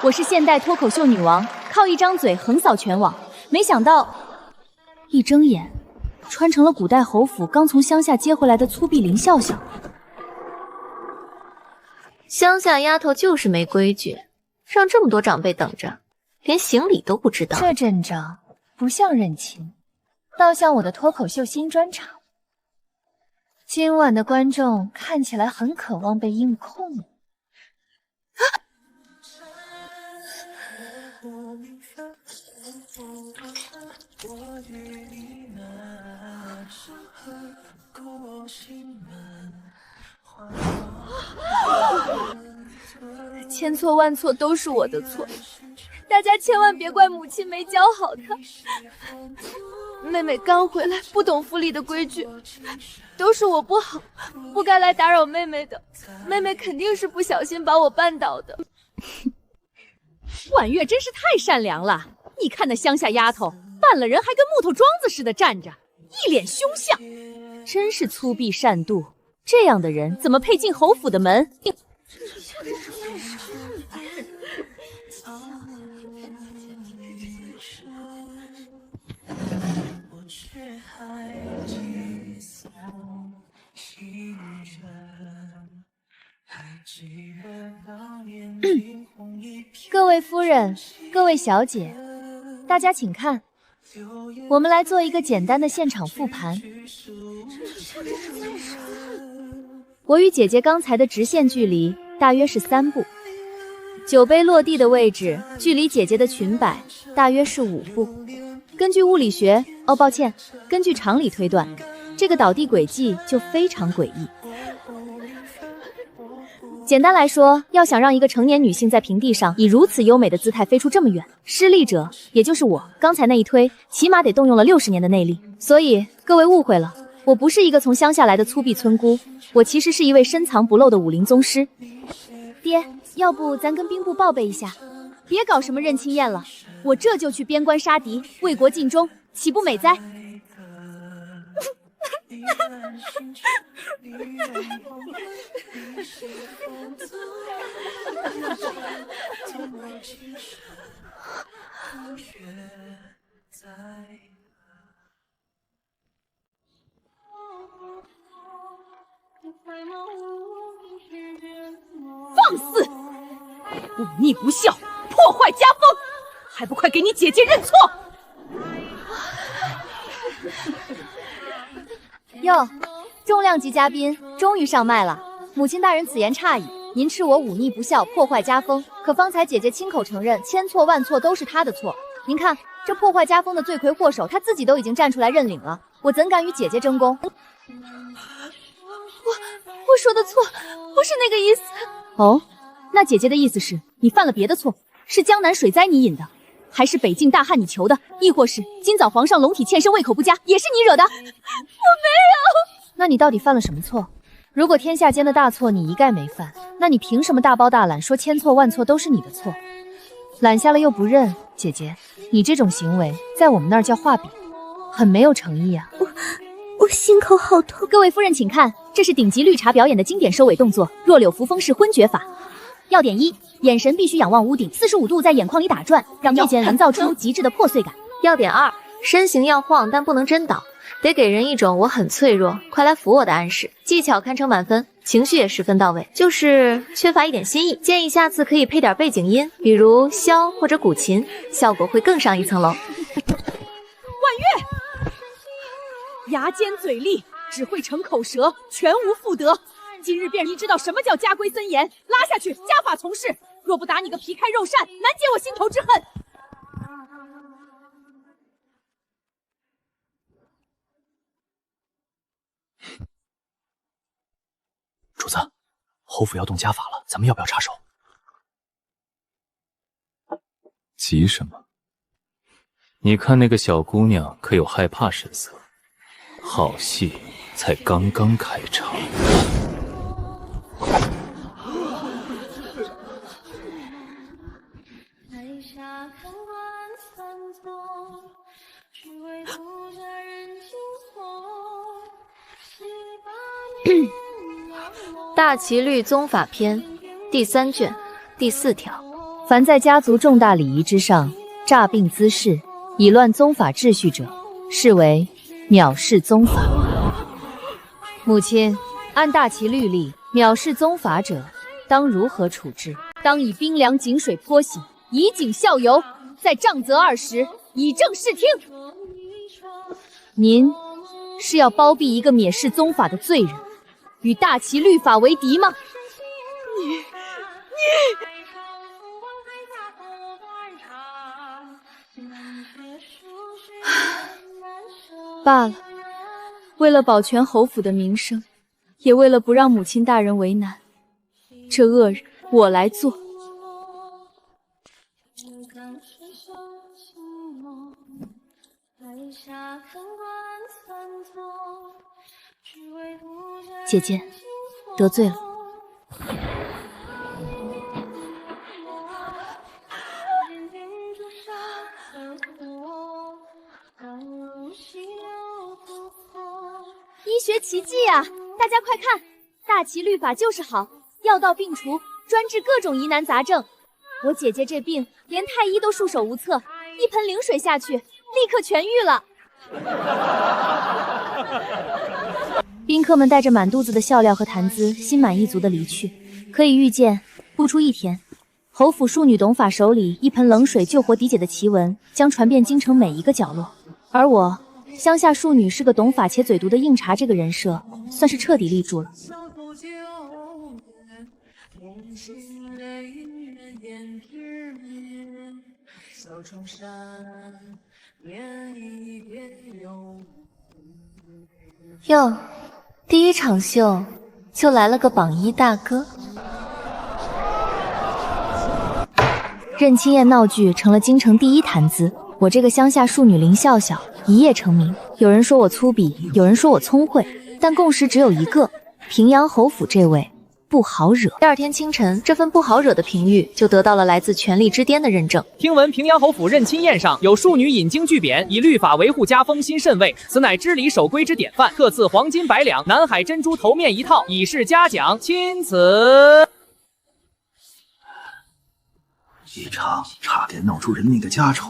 我是现代脱口秀女王，靠一张嘴横扫全网。没想到，一睁眼，穿成了古代侯府刚从乡下接回来的粗鄙林笑笑。乡下丫头就是没规矩，让这么多长辈等着，连行礼都不知道。这阵仗不像认亲，倒像我的脱口秀新专场。今晚的观众看起来很渴望被硬控了。千错万错都是我的错，大家千万别怪母亲没教好她。妹妹刚回来，不懂府里的规矩，都是我不好，不该来打扰妹妹的。妹妹肯定是不小心把我绊倒的。婉月真是太善良了，你看那乡下丫头绊了人还跟木头桩子似的站着，一脸凶相，真是粗鄙善妒。这样的人怎么配进侯府的门？各位夫人，各位小姐，大家请看，我们来做一个简单的现场复盘。我与姐姐刚才的直线距离大约是3步，酒杯落地的位置距离姐姐的裙摆大约是5步。根据物理学，抱歉，根据常理推断，这个倒地轨迹就非常诡异。简单来说，要想让一个成年女性在平地上以如此优美的姿态飞出这么远，施力者也就是我，刚才那一推，起码得动用了60年的内力。所以各位误会了，我不是一个从乡下来的粗鄙村姑，我其实是一位深藏不露的武林宗师。爹，要不咱跟兵部报备一下，别搞什么认亲宴了，我这就去边关杀敌，为国尽忠，岂不美哉？放肆！忤逆不孝，破坏家风，还不快给你姐姐认错！哟，重量级嘉宾终于上麦了。母亲大人此言差矣，您斥我忤逆不孝，破坏家风，可方才姐姐亲口承认，千错万错都是她的错。您看，这破坏家风的罪魁祸首，她自己都已经站出来认领了，我怎敢与姐姐争功？我说的错，不是那个意思。哦，那姐姐的意思是你犯了别的错，是江南水灾你引的，还是北境大旱你求的，亦或是今早皇上龙体欠身胃口不佳，也是你惹的？我没有。那你到底犯了什么错？如果天下间的大错你一概没犯，那你凭什么大包大揽说千错万错都是你的错？揽下了又不认，姐姐，你这种行为在我们那儿叫画饼，很没有诚意啊。我心口好痛。各位夫人请看，这是顶级绿茶表演的经典收尾动作，弱柳扶风式昏厥法。要点1，眼神必须仰望屋顶，45度在眼眶里打转，让夜间营造出极致的破碎感。要点2，身形要晃，但不能真倒，得给人一种我很脆弱，快来扶我的暗示。技巧堪称满分，情绪也十分到位，就是缺乏一点新意。建议下次可以配点背景音，比如箫或者古琴，效果会更上一层楼。婉月，牙尖嘴利，只会逞口舌，全无妇德。今日便让你知道什么叫家规森严，拉下去，家法从事。若不打你个皮开肉绽，难解我心头之恨。主子，侯府要动家法了，咱们要不要插手？急什么？你看那个小姑娘可有害怕神色？好戏才刚刚开场。大齐律宗法篇第3卷第4条，凡在家族重大礼仪之上诈病滋事，以乱宗法秩序者，视为藐视宗法。母亲，按大齐律例，藐视宗法者，当如何处置？当以冰凉井水泼洗，以儆效尤，再杖责20，以正视听。您是要包庇一个蔑视宗法的罪人，与大齐律法为敌吗？你罢了，为了保全侯府的名声，也为了不让母亲大人为难，这恶人我来做。姐姐，得罪了。医学奇迹啊！大家快看，大齐律法就是好，药到病除，专治各种疑难杂症。我姐姐这病，连太医都束手无策，一盆灵水下去，立刻痊愈了。宾客们带着满肚子的笑料和谈资，心满意足地离去。可以预见，不出一天，侯府庶女董法手里一盆冷水救活嫡姐的奇闻将传遍京城每一个角落。而我，乡下庶女是个懂法且嘴毒的硬茬，这个人设算是彻底立住了。哟，第一场秀就来了个榜一大哥。认亲宴闹剧成了京城第一谈资，我这个乡下庶女林笑笑一夜成名。有人说我粗鄙，有人说我聪慧，但共识只有一个：平阳侯府这位不好惹。第二天清晨，这份不好惹的评语就得到了来自权力之巅的认证。听闻平阳侯府认亲宴上有庶女引经据典，以律法维护家风，心甚慰，此乃知礼守规之典范，特赐黄金100两、南海珍珠头面1套，以示嘉奖。钦此。一场差点闹出人命的家丑，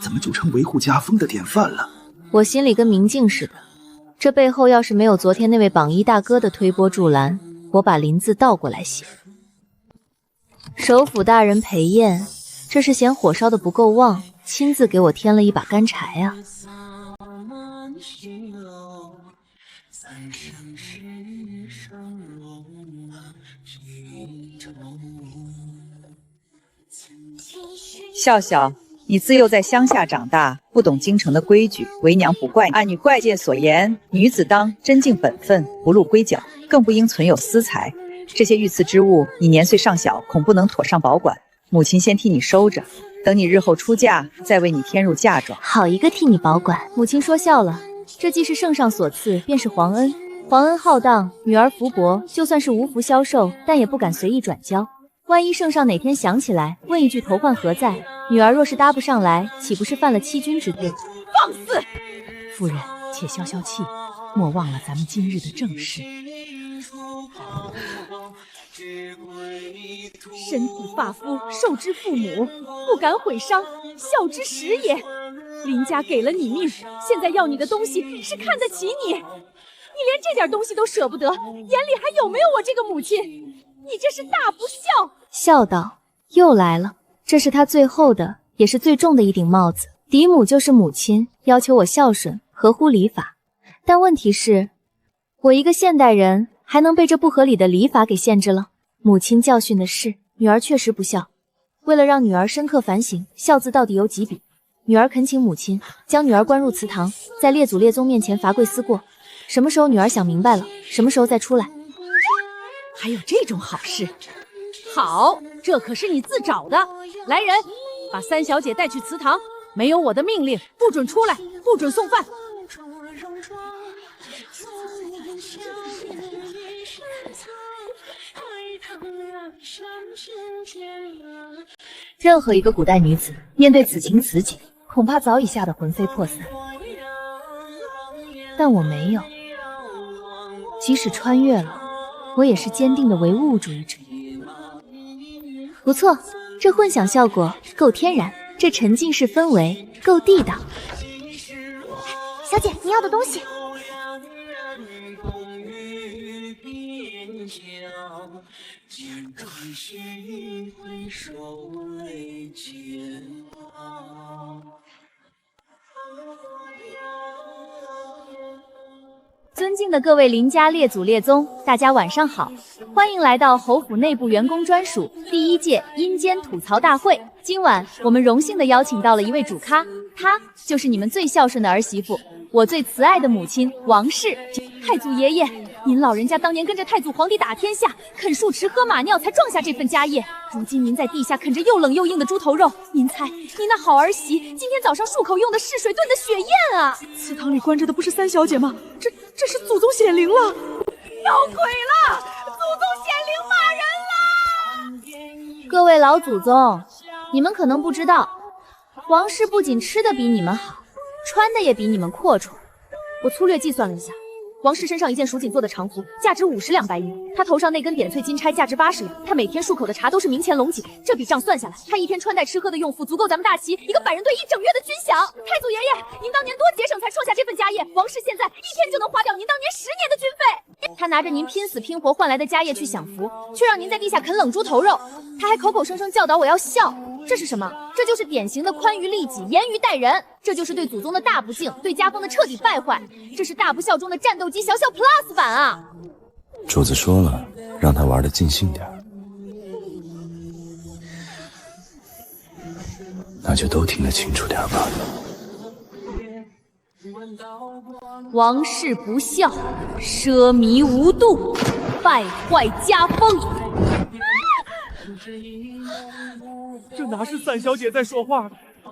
怎么就成维护家风的典范了？我心里跟明镜似的，这背后要是没有昨天那位榜一大哥的推波助澜，我把林字倒过来写。首府大人裴宴，这是嫌火烧的不够旺，亲自给我添了一把干柴啊。笑笑，你自幼在乡下长大，不懂京城的规矩，为娘不怪你。按女怪诫所言，女子当真尽本分，不露龟角，更不应存有私财。这些御赐之物，你年岁尚小，恐不能妥善保管。母亲先替你收着，等你日后出嫁，再为你添入嫁妆。好一个替你保管！母亲说笑了，这既是圣上所赐，便是皇恩。皇恩浩荡，女儿福薄，就算是无福消受，但也不敢随意转交。万一圣上哪天想起来，问一句头换何在，女儿若是搭不上来，岂不是犯了欺君之罪？放肆！夫人，且消消气，莫忘了咱们今日的正事。身体发肤，受之父母，不敢毁伤，孝之始也。林家给了你命，现在要你的东西是看得起你，你连这点东西都舍不得，眼里还有没有我这个母亲？你这是大不孝！孝道又来了，这是他最后的，也是最重的一顶帽子。嫡母就是母亲，要求我孝顺，合乎礼法。但问题是，我一个现代人，还能被这不合理的礼法给限制了？母亲教训的是，女儿确实不孝。为了让女儿深刻反省孝字到底有几笔，女儿恳请母亲将女儿关入祠堂，在列祖列宗面前罚跪思过。什么时候女儿想明白了，什么时候再出来。还有这种好事？好，这可是你自找的。来人，把三小姐带去祠堂，没有我的命令，不准出来，不准送饭。任何一个古代女子面对此情此景，恐怕早已吓得魂飞魄散。但我没有，即使穿越了，我也是坚定的唯物主义者。不错，这混响效果够天然，这沉浸式氛围够地道。小姐，你要的东西。尊敬的各位邻家列祖列宗，大家晚上好，欢迎来到侯府内部员工专属第1届阴间吐槽大会。今晚我们荣幸的邀请到了一位主咖，她就是你们最孝顺的儿媳妇，我最慈爱的母亲王氏。太祖爷爷，您老人家当年跟着太祖皇帝打天下，啃树池喝马尿才创下这份家业。如今您在地下啃着又冷又硬的猪头肉，您猜您那好儿媳今天早上漱口用的试水炖的血燕啊！祠堂里关着的不是三小姐吗？这是祖宗显灵了，要鬼了！祖宗显灵骂人了！各位老祖宗，你们可能不知道，王氏不仅吃的比你们好，穿的也比你们阔绰。我粗略计算了一下，王氏身上一件蜀锦做的长服，价值50两白银；她头上那根点翠金钗价值80两；她每天漱口的茶都是明乾龙井。这笔账算下来，她一天穿戴吃喝的用付足够咱们大齐一个百人队1整月的军饷。太祖爷爷，您当年多节省才创下这份家业，王氏现在一天就能花掉您当年10年的军费。他拿着您拼死拼活换来的家业去享福，却让您在地下啃冷猪头肉。他还口口声声教导我要孝，这是什么？这就是典型的宽于利己，严于待人。这就是对祖宗的大不敬，对家风的彻底败坏。这是大不孝中的战斗机小小 Plus 版啊！主子说了，让他玩得尽兴点，那就都听得清楚点吧。王氏不孝，奢靡无度，败坏家风。这哪是三小姐在说话，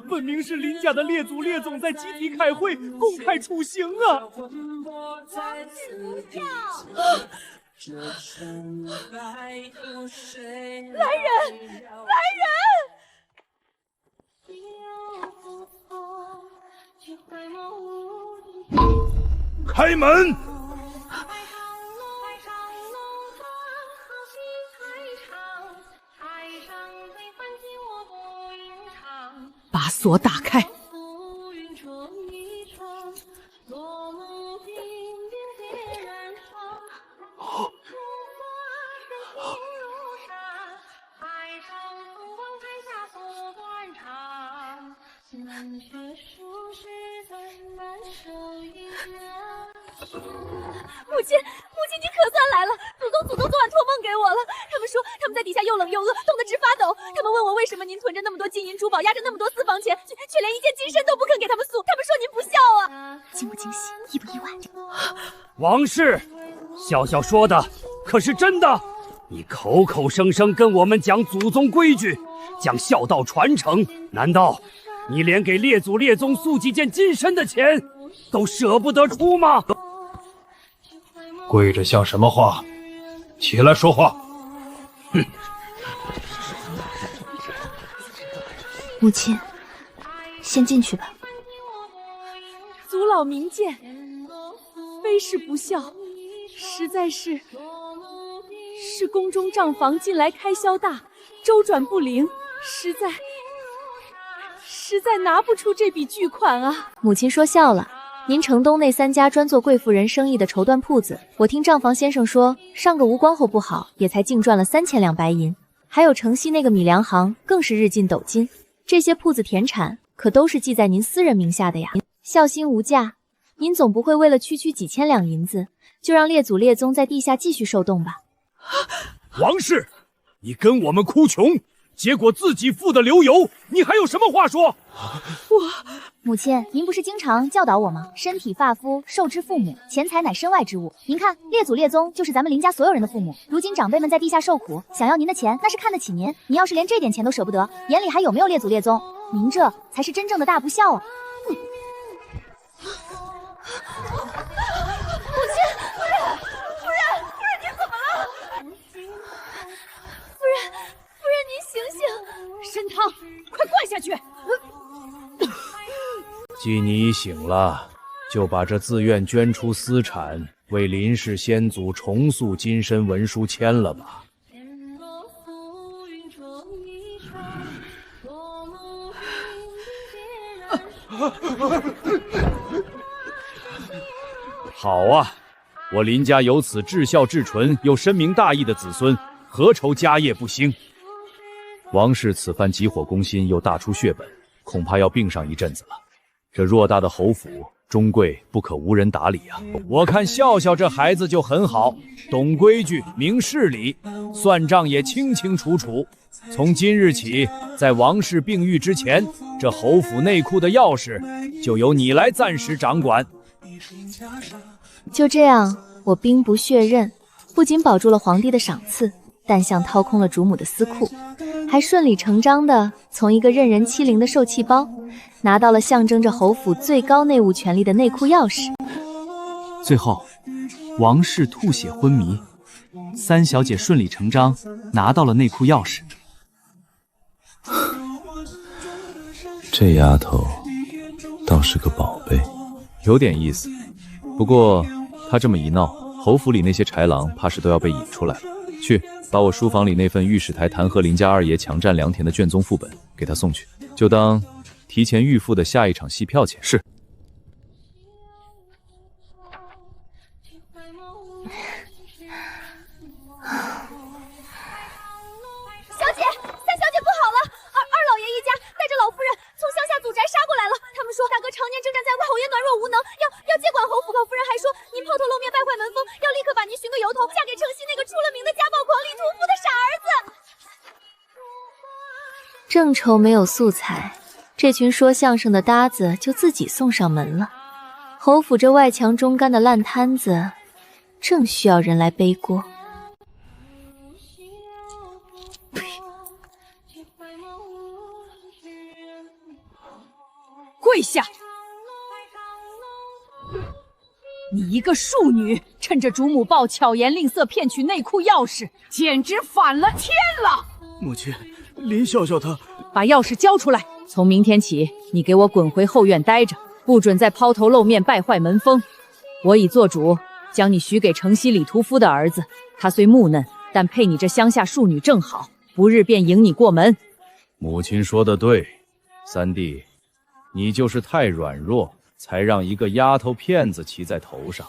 分明是林家的列祖列宗在集体开会，公开处刑啊！来人！来人！开门！把锁打开。母亲，你可算来了！祖宗昨晚托梦给我了，他们说他们在底下又冷又饿，冻得直发抖。他们问我为什么您囤着那么多金银珠宝，压着那么多私房钱，却连一件金身都不肯给他们送。他们说您不孝啊！惊不惊喜，意不意外？王氏，笑笑说的可是真的？你口口声声跟我们讲祖宗规矩，讲孝道传承，难道你连给列祖列宗塑几件金身的钱都舍不得出吗？跪着像什么话？起来说话！哼！母亲，先进去吧。祖老明鉴，非是不孝，实在是宫中账房近来开销大，周转不灵，实在拿不出这笔巨款啊！母亲说笑了。您城东那3家专做贵妇人生意的绸缎铺子，我听账房先生说，上个吴光后不好，也才净赚了3000两白银。还有城西那个米粮行，更是日进斗金。这些铺子田产可都是记在您私人名下的呀。孝心无价，您总不会为了区几千两银子，就让列祖列宗在地下继续受冻吧？王氏，你跟我们哭穷，结果自己富得流油，你还有什么话说？母亲，您不是经常教导我吗？身体发肤受之父母，钱财乃身外之物。您看，列祖列宗就是咱们林家所有人的父母。如今长辈们在地下受苦，想要您的钱，那是看得起您。您要是连这点钱都舍不得，眼里还有没有列祖列宗？您这才是真正的大不孝啊！母亲，夫人，您怎么了？夫人，您醒醒！参汤，快灌下去！既你已醒了，就把这自愿捐出私产，为林氏先祖重塑金身文书签了吧。好啊，我林家有此至孝至纯又深明大义的子孙，何愁家业不兴？王氏此番急火攻心，又大出血本，恐怕要病上一阵子了。这偌大的侯府，终贵不可无人打理啊！我看笑笑这孩子就很好，懂规矩，明事理，算账也清清楚楚。从今日起，在王氏病愈之前，这侯府内库的钥匙就由你来暂时掌管。就这样，我兵不血刃，不仅保住了皇帝的赏赐，但像掏空了主母的私库，还顺理成章地从一个任人欺凌的受气包，拿到了象征着侯府最高内务权力的内库钥匙。最后，王氏吐血昏迷，三小姐顺理成章拿到了内库钥匙。这丫头倒是个宝贝，有点意思。不过她这么一闹，侯府里那些豺狼怕是都要被引出来了。去，把我书房里那份御史台弹劾林家二爷强占良田的卷宗副本给他送去，就当提前预付的下一场戏票钱。是。小姐，三小姐不好了！二老爷一家带着老夫人从乡下祖宅杀过来了。他们说大哥常年征战在外，口也软弱无能，要接管侯府。老夫人还说您抛头露面败坏门风，要立刻把您寻个由头，嫁给城西那个出了名的家暴狂李屠夫的傻儿子。正愁没有素材，这群说相声的搭子就自己送上门了。侯府这外强中干的烂摊子，正需要人来背锅。跪下！你一个庶女，趁着主母暴巧言令色骗取内库钥匙，简直反了天了！母亲，林笑笑她把钥匙交出来！从明天起，你给我滚回后院待着，不准再抛头露面败坏门风。我已做主，将你许给城西李屠夫的儿子。他虽木嫩，但配你这乡下庶女正好，不日便迎你过门。母亲说的对，三弟，你就是太软弱，才让一个丫头片子骑在头上。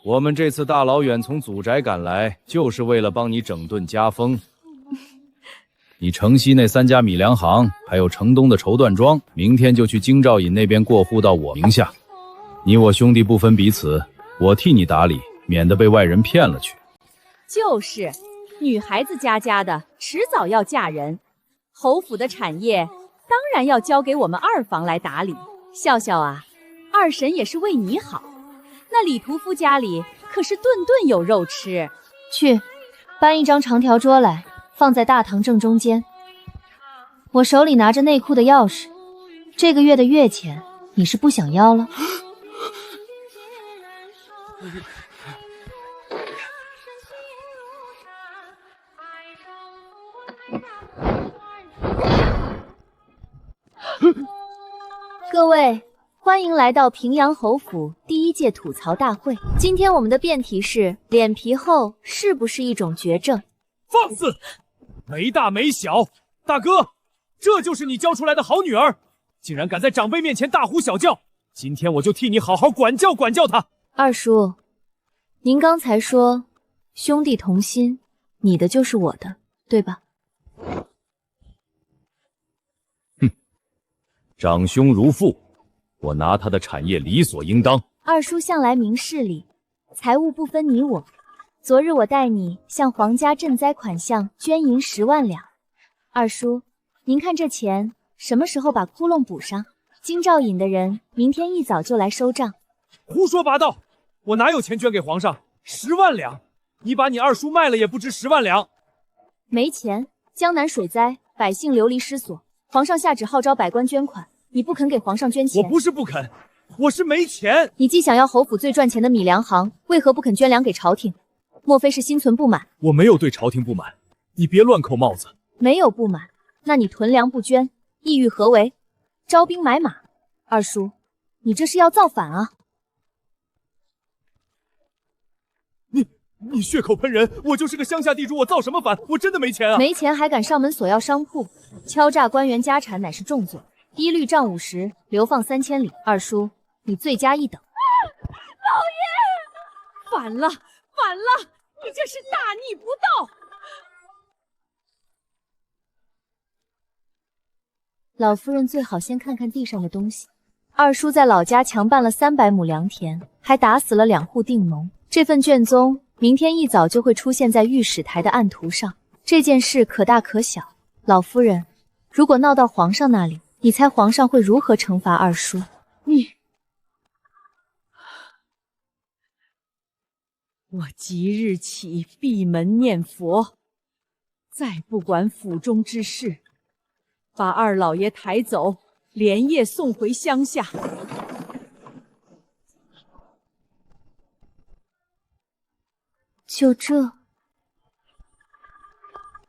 我们这次大老远从祖宅赶来，就是为了帮你整顿家风。你城西那3家米粮行，还有城东的绸缎庄，明天就去京兆尹那边过户到我名下。你我兄弟不分彼此，我替你打理，免得被外人骗了去。就是，女孩子家家的，迟早要嫁人。侯府的产业当然要交给我们二房来打理。笑笑啊，二婶也是为你好。那李屠夫家里可是顿顿有肉吃。去，搬一张长条桌来，放在大堂正中间。我手里拿着内库的钥匙，这个月的月钱你是不想要了？各位，欢迎来到平阳侯府第1届吐槽大会。今天我们的辩题是：脸皮厚是不是一种绝症？放肆！没大没小，大哥，这就是你教出来的好女儿，竟然敢在长辈面前大呼小叫！今天我就替你好好管教管教她。二叔，您刚才说兄弟同心，你的就是我的，对吧？长兄如父，我拿他的产业理所应当。二叔向来明事理，财物不分你我。昨日我带你向皇家赈灾款项捐银10万两。二叔，您看这钱什么时候把窟窿补上？京兆尹的人明天一早就来收账。胡说八道！我哪有钱捐给皇上？10万两？你把你二叔卖了也不值10万两。没钱，江南水灾，百姓流离失所。皇上下旨号召百官捐款，你不肯给皇上捐钱。我不是不肯，我是没钱。你既想要侯府最赚钱的米粮行，为何不肯捐粮给朝廷？莫非是心存不满？我没有对朝廷不满，你别乱扣帽子。没有不满，那你囤粮不捐，意欲何为？招兵买马？二叔，你这是要造反啊！你血口喷人，我就是个乡下地主，我造什么反？我真的没钱啊！没钱还敢上门索要商铺，敲诈官员家产乃是重罪，一律杖50，流放3000里。二叔，你罪加一等。老爷，反了，反了！你这是大逆不道！老夫人最好先看看地上的东西。二叔在老家强办了300亩良田，还打死了2户定农。这份卷宗明天一早就会出现在御史台的案图上。这件事可大可小。老夫人，如果闹到皇上那里，你猜皇上会如何惩罚二叔？我即日起闭门念佛，再不管府中之事，把二老爷抬走，连夜送回乡下。就这，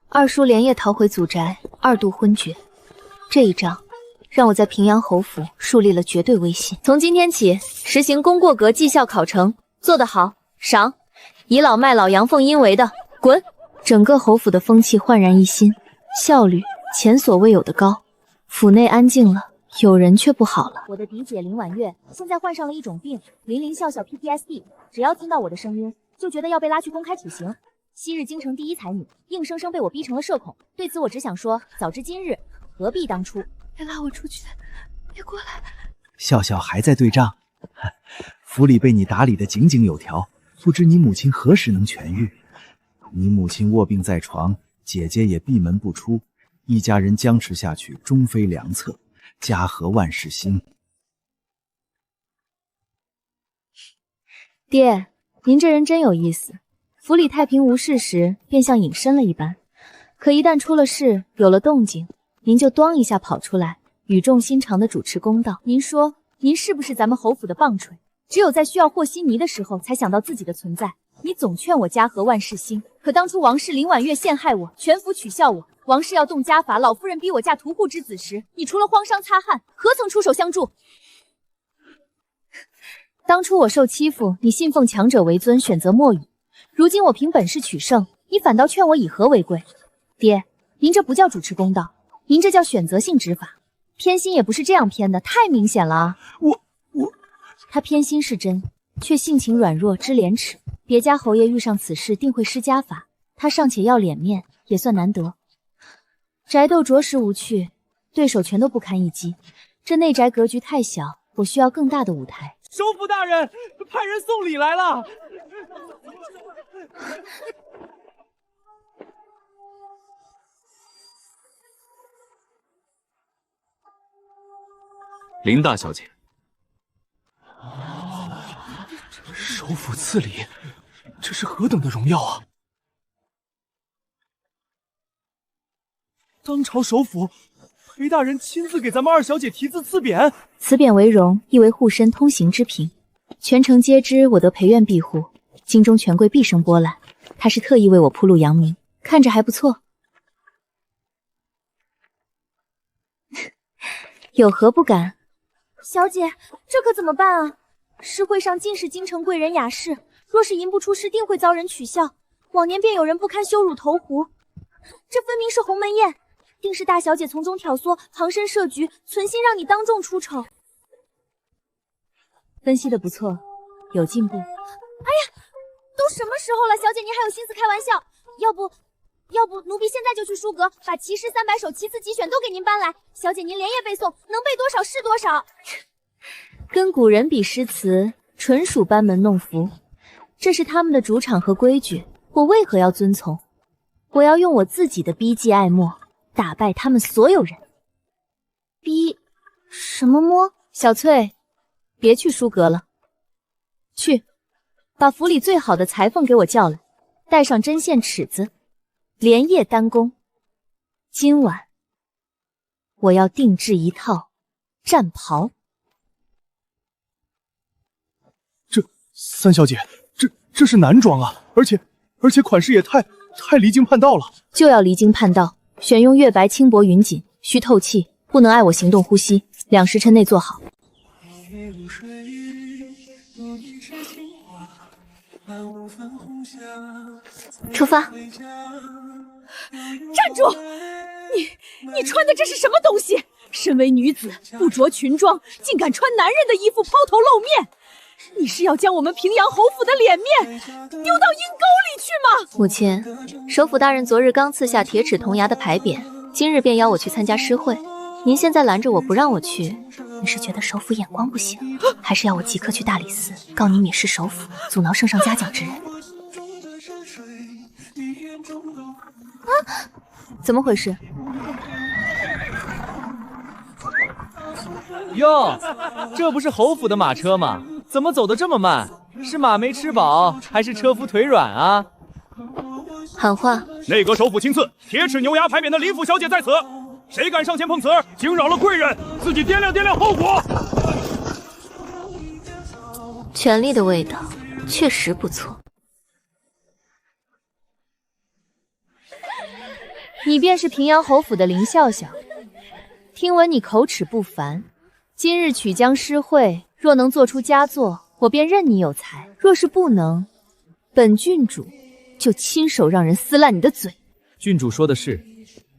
二叔连夜逃回祖宅，2度昏厥。这一仗让我在平阳侯府树立了绝对威信。从今天起，实行功过格绩效考成，做得好赏，倚老卖老阳奉阴为的滚！整个侯府的风气焕然一新，效率前所未有的高。府内安静了，有人却不好了。我的嫡姐林婉月现在患上了一种病，林林笑笑 PTSD， 只要听到我的声音，就觉得要被拉去公开处刑。昔日京城第一才女，硬生生被我逼成了社恐。对此我只想说，早知今日，何必当初。别拉我出去，别过来！笑笑还在对账，府里被你打理得井井有条，不知你母亲何时能痊愈？你母亲卧病在床，姐姐也闭门不出，一家人僵持下去，终非良策。家和万事兴。爹，您这人真有意思。府里太平无事时，便像隐身了一般，可一旦出了事，有了动静，您就咣一下跑出来，语重心长地主持公道。您说，您是不是咱们侯府的棒槌？只有在需要和稀泥的时候，才想到自己的存在。你总劝我家和万事兴，可当初王氏林婉月陷害我，全府取笑我，王氏要动家法，老夫人逼我嫁屠户之子时，你除了荒伤擦汗，何曾出手相助？当初我受欺负，你信奉强者为尊，选择默语；如今我凭本事取胜，你反倒劝我以和为贵。爹，您这不叫主持公道，您这叫选择性执法。偏心也不是这样偏的，太明显了啊！他偏心是真，却性情软弱，知廉耻。别家侯爷遇上此事，定会施家法。他尚且要脸面，也算难得。宅斗着实无趣，对手全都不堪一击。这内宅格局太小，我需要更大的舞台。首府大人，派人送礼来了。林大小姐，首府赐礼，这是何等的荣耀啊！当朝首府，裴大人亲自给咱们二小姐题字赐匾。此匾为荣，亦为护身通行之凭。全城皆知我得裴院庇护，京中权贵必生波澜。他是特意为我铺路扬名，看着还不错。有何不敢？小姐，这可怎么办啊？诗会上尽是京城贵人雅士，若是吟不出诗，定会遭人取笑。往年便有人不堪羞辱投壶，这分明是鸿门宴，定是大小姐从中挑唆，旁身设局，存心让你当众出丑。分析的不错，有进步。哎呀，都什么时候了，小姐您还有心思开玩笑？要不奴婢现在就去书阁，把齐诗300首、齐词集选都给您搬来。小姐您连夜背诵，能背多少是多少。跟古人比诗词，纯属班门弄斧。这是他们的主场和规矩，我为何要遵从？我要用我自己的逼技爱墨，打败他们所有人。逼什么摸？小翠，别去书阁了，去把府里最好的裁缝给我叫来，带上针线尺子，连夜单工。今晚我要定制一套战袍。三小姐，这是男装啊，而且款式也太离经叛道了。就要离经叛道，选用月白轻薄云锦，需透气，不能碍我行动呼吸。2时辰内做好。出发。站住！你穿的这是什么东西？身为女子，不着裙装，竟敢穿男人的衣服抛头露面！你是要将我们平阳侯府的脸面丢到阴沟里去吗？母亲，首府大人昨日刚赐下铁齿铜牙的牌匾，今日便邀我去参加诗会。您现在拦着我不让我去，你是觉得首府眼光不行，还是要我即刻去大理寺告你蔑视首府，阻挠圣上嘉奖之人？啊，怎么回事？哟，这不是侯府的马车吗？怎么走得这么慢？是马没吃饱，还是车夫腿软啊？喊话！内阁首府亲赐铁齿牛牙牌匾的林府小姐在此，谁敢上前碰瓷，惊扰了贵人，自己掂量掂量后果。权力的味道确实不错。你便是平阳侯府的林笑笑，听闻你口齿不凡，今日曲江诗会，若能做出佳作，我便认你有才；若是不能，本郡主就亲手让人撕烂你的嘴。郡主说的是，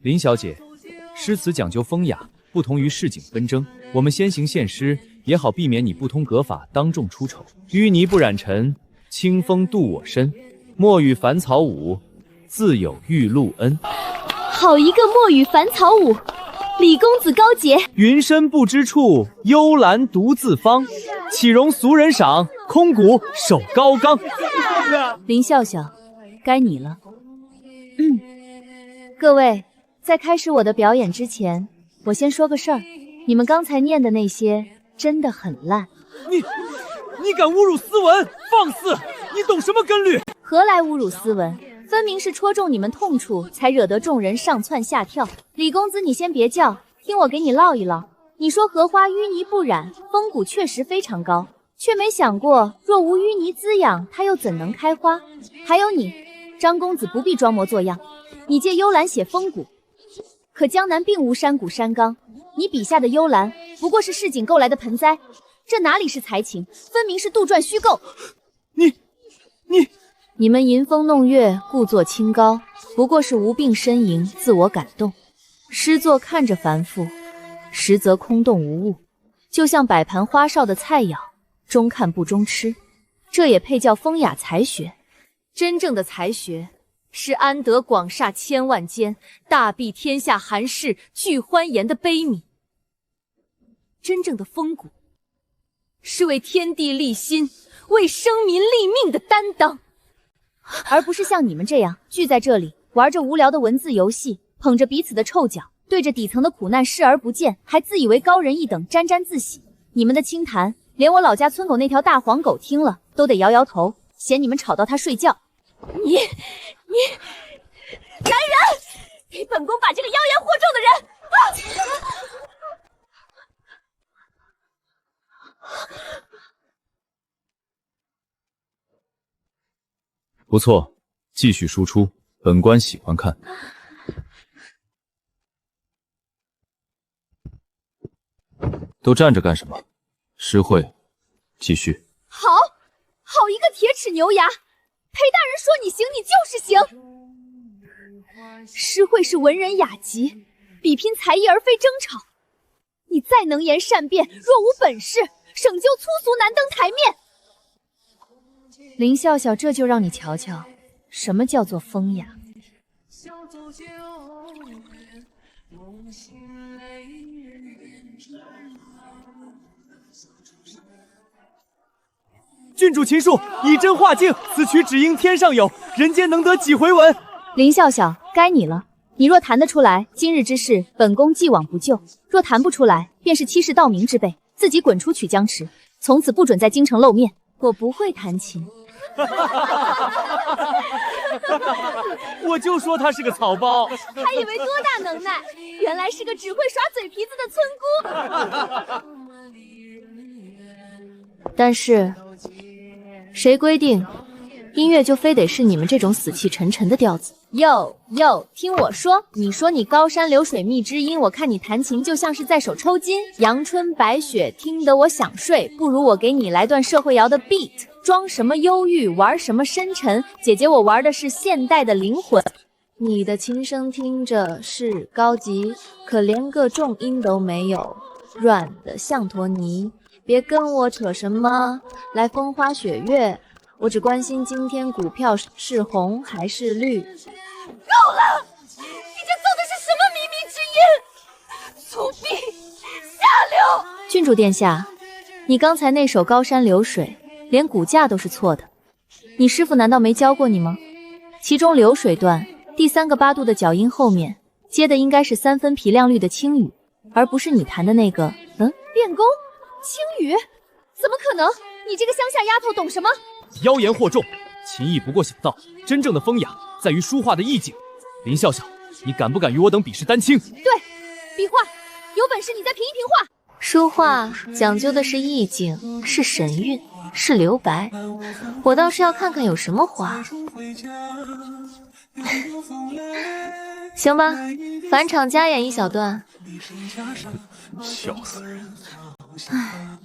林小姐，诗词讲究风雅，不同于市井纷争。我们先行献诗，也好避免你不通格法，当众出丑。淤泥不染尘，清风度我身。莫与凡草舞，自有玉露恩。好一个墨雨凡草舞，李公子高洁。云深不知处，幽兰独自芳。岂容俗人赏，空谷守高冈。林笑笑，该你了。各位，在开始我的表演之前，我先说个事儿。你们刚才念的那些真的很烂。你敢侮辱斯文，放肆！你懂什么根律？何来侮辱斯文？分明是戳中你们痛处，才惹得众人上蹿下跳。李公子，你先别叫，听我给你唠一唠。你说荷花淤泥不染，风骨确实非常高，却没想过，若无淤泥滋养，它又怎能开花？还有你，张公子不必装模作样，你借幽兰写风骨，可江南并无山谷山冈，你笔下的幽兰不过是市井购来的盆栽，这哪里是才情，分明是杜撰虚构。你们吟风弄月，故作清高，不过是无病呻吟，自我感动。诗作看着繁复，实则空洞无物，就像摆盘花哨的菜肴，中看不中吃。这也配叫风雅才学？真正的才学是安得广厦千万间，大庇天下寒士俱欢颜的悲悯。真正的风骨是为天地立心，为生民立命的担当，而不是像你们这样聚在这里玩着无聊的文字游戏，捧着彼此的臭脚，对着底层的苦难视而不见，还自以为高人一等，沾沾自喜。你们的清谈，连我老家村口那条大黄狗听了都得摇摇头，嫌你们吵到他睡觉。你来人，给本宫把这个妖言惑众的人不错，继续输出，本官喜欢看。都站着干什么？诗会，继续。好一个铁齿牛牙！裴大人说你行，你就是行。诗会是文人雅集，比拼才艺而非争吵。你再能言善辩，若无本事，省就粗俗难登台面。林笑笑，这就让你瞧瞧，什么叫做风雅。郡主秦恕，以真化境，此曲只应天上有，人间能得几回闻。林笑笑，该你了。你若弹得出来，今日之事，本宫既往不咎；若弹不出来，便是欺世盗名之辈，自己滚出曲江池，从此不准在京城露面。我不会弹琴。我就说他是个草包，还以为多大能耐，原来是个只会耍嘴皮子的村姑。但是，谁规定音乐就非得是你们这种死气沉沉的调子？哟，听我说，你说你高山流水觅知音，我看你弹琴就像是在手抽筋。阳春白雪，听得我想睡，不如我给你来段社会摇的 beat。装什么忧郁，玩什么深沉，姐姐我玩的是现代的灵魂。你的琴声听着是高级，可连个重音都没有，软的像坨泥。别跟我扯什么来风花雪月，我只关心今天股票是红还是绿。够了！你这奏的是什么靡靡之音？粗鄙下流！郡主殿下，你刚才那首高山流水，连骨架都是错的。你师傅难道没教过你吗？其中流水段第3个8度的角音后面接的应该是3分皮亮律的轻语，而不是你弹的那个变功轻语？怎么可能？你这个乡下丫头懂什么？妖言惑众，琴艺不过小道，真正的风雅在于书画的意境。林笑笑，你敢不敢与我等比试丹青？对，比划，有本事你再评一评画。书画讲究的是意境，是神韵，是留白。我倒是要看看有什么画。行吧，返场加演一小段。笑死人！唉，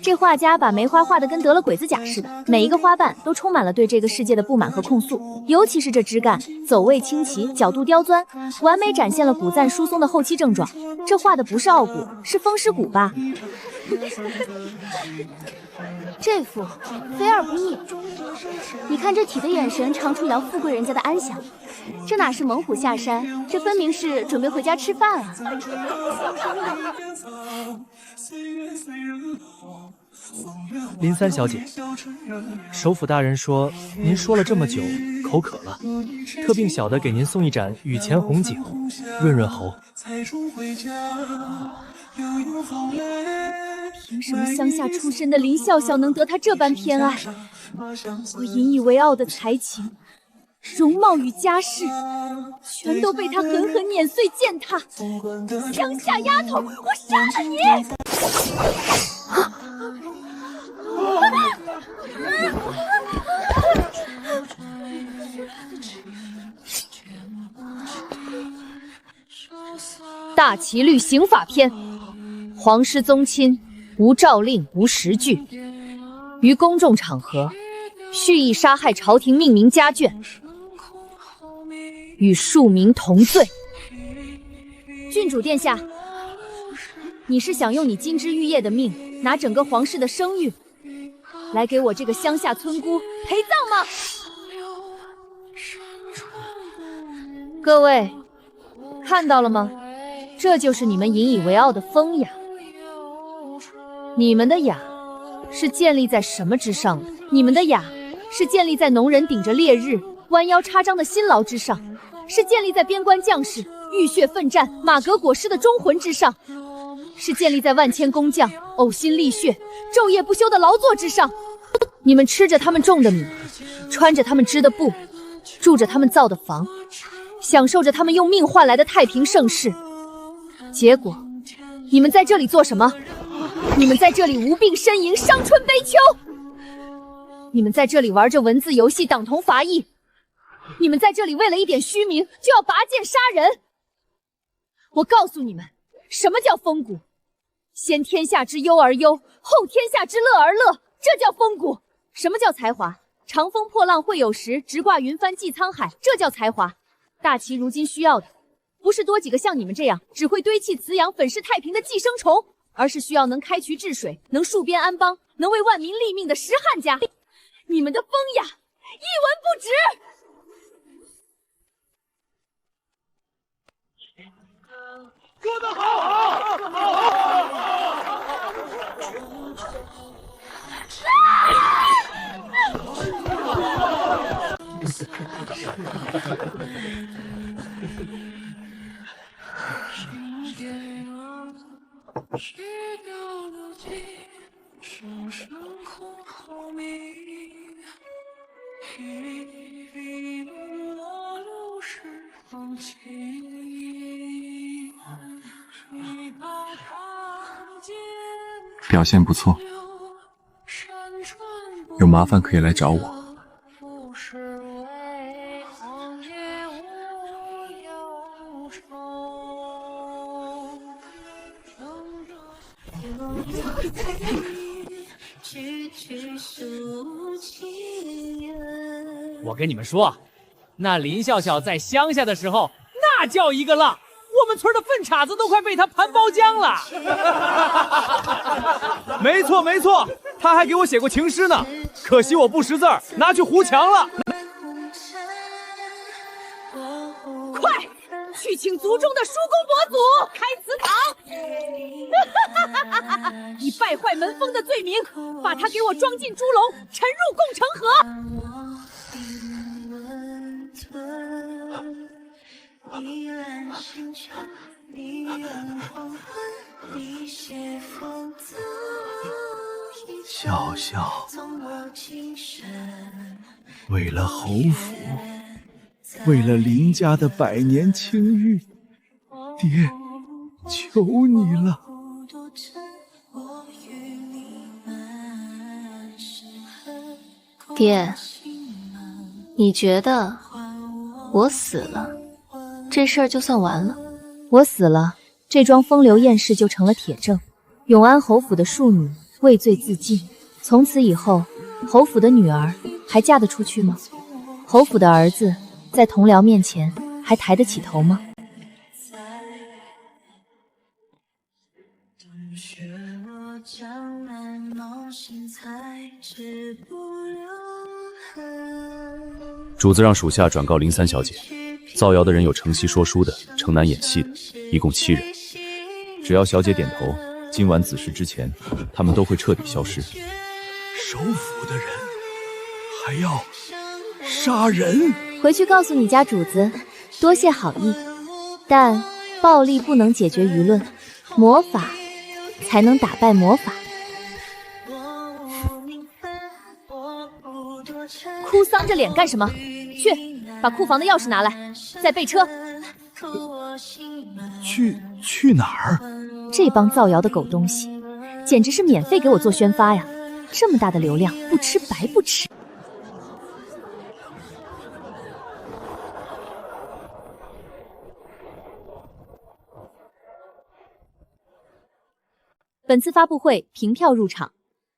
这画家把梅花画得跟得了鬼子甲似的，每一个花瓣都充满了对这个世界的不满和控诉，尤其是这枝干，走位清奇，角度刁钻，完美展现了骨赞疏松的后期症状。这画的不是傲骨，是风湿骨吧？这幅肥而不腻，你看这体的眼神，尝出了富贵人家的安详。这哪是猛虎下山，这分明是准备回家吃饭啊！林三小姐，首府大人说您说了这么久，口渴了，特并小的给您送一盏雨前红酒，润润喉。凭什么乡下出身的林笑笑能得他这般偏爱？我引以为傲的才情、容貌与家世，全都被他狠狠碾碎践踏。乡下丫头，我杀了你！大齐律刑法篇，皇室宗亲无诏令无实据，于公众场合蓄意杀害朝廷命名家眷，与庶民同罪。郡主殿下，你是想用你金枝玉叶的命，拿整个皇室的声誉，来给我这个乡下村姑陪葬吗？各位看到了吗？这就是你们引以为傲的风雅。你们的雅是建立在什么之上的？你们的雅是建立在农人顶着烈日弯腰插秧的辛劳之上，是建立在边关将士浴血奋战马革裹尸的忠魂之上，是建立在万千工匠呕心沥血昼夜不休的劳作之上。你们吃着他们种的米，穿着他们织的布，住着他们造的房，享受着他们用命换来的太平盛世。结果你们在这里做什么？你们在这里无病呻吟，伤春悲秋。你们在这里玩着文字游戏，党同伐异。你们在这里为了一点虚名就要拔剑杀人。我告诉你们，什么叫风骨？先天下之忧而忧，后天下之乐而乐，这叫风骨。什么叫才华？长风破浪会有时，直挂云帆济沧海，这叫才华。大齐如今需要的不是多几个像你们这样只会堆砌词养粉饰太平的寄生虫，而是需要能开渠治水，能戍边安邦，能为万民立命的实汉家。你们的风雅一文不值。说得好！表现不错，有麻烦可以来找我。我跟你们说，那林笑笑在乡下的时候，那叫一个浪，我们村的粪铲子都快被他盘包浆了。没错没错，他还给我写过情诗呢，可惜我不识字儿，拿去糊墙了。快去请族中的叔公伯祖开祠堂！以败坏门风的罪名，把他给我装进猪笼，沉入共成河。笑笑，为了侯府，为了林家的100年清誉，爹，求你了。爹，你觉得我死了，这事儿就算完了？我死了，这桩风流艳事就成了铁证。永安侯府的庶女畏罪自尽，从此以后，侯府的女儿还嫁得出去吗？侯府的儿子在同僚面前还抬得起头吗？主子让属下转告林三小姐，造谣的人有城西说书的、城南演戏的，一共7人。只要小姐点头，今晚子时之前，他们都会彻底消失。首府的人还要杀人？回去告诉你家主子，多谢好意，但暴力不能解决舆论，魔法才能打败魔法。哭丧着脸干什么？去把库房的钥匙拿来，再备车。去哪儿？这帮造谣的狗东西，简直是免费给我做宣发呀！这么大的流量，不吃白不吃。本次发布会凭票入场，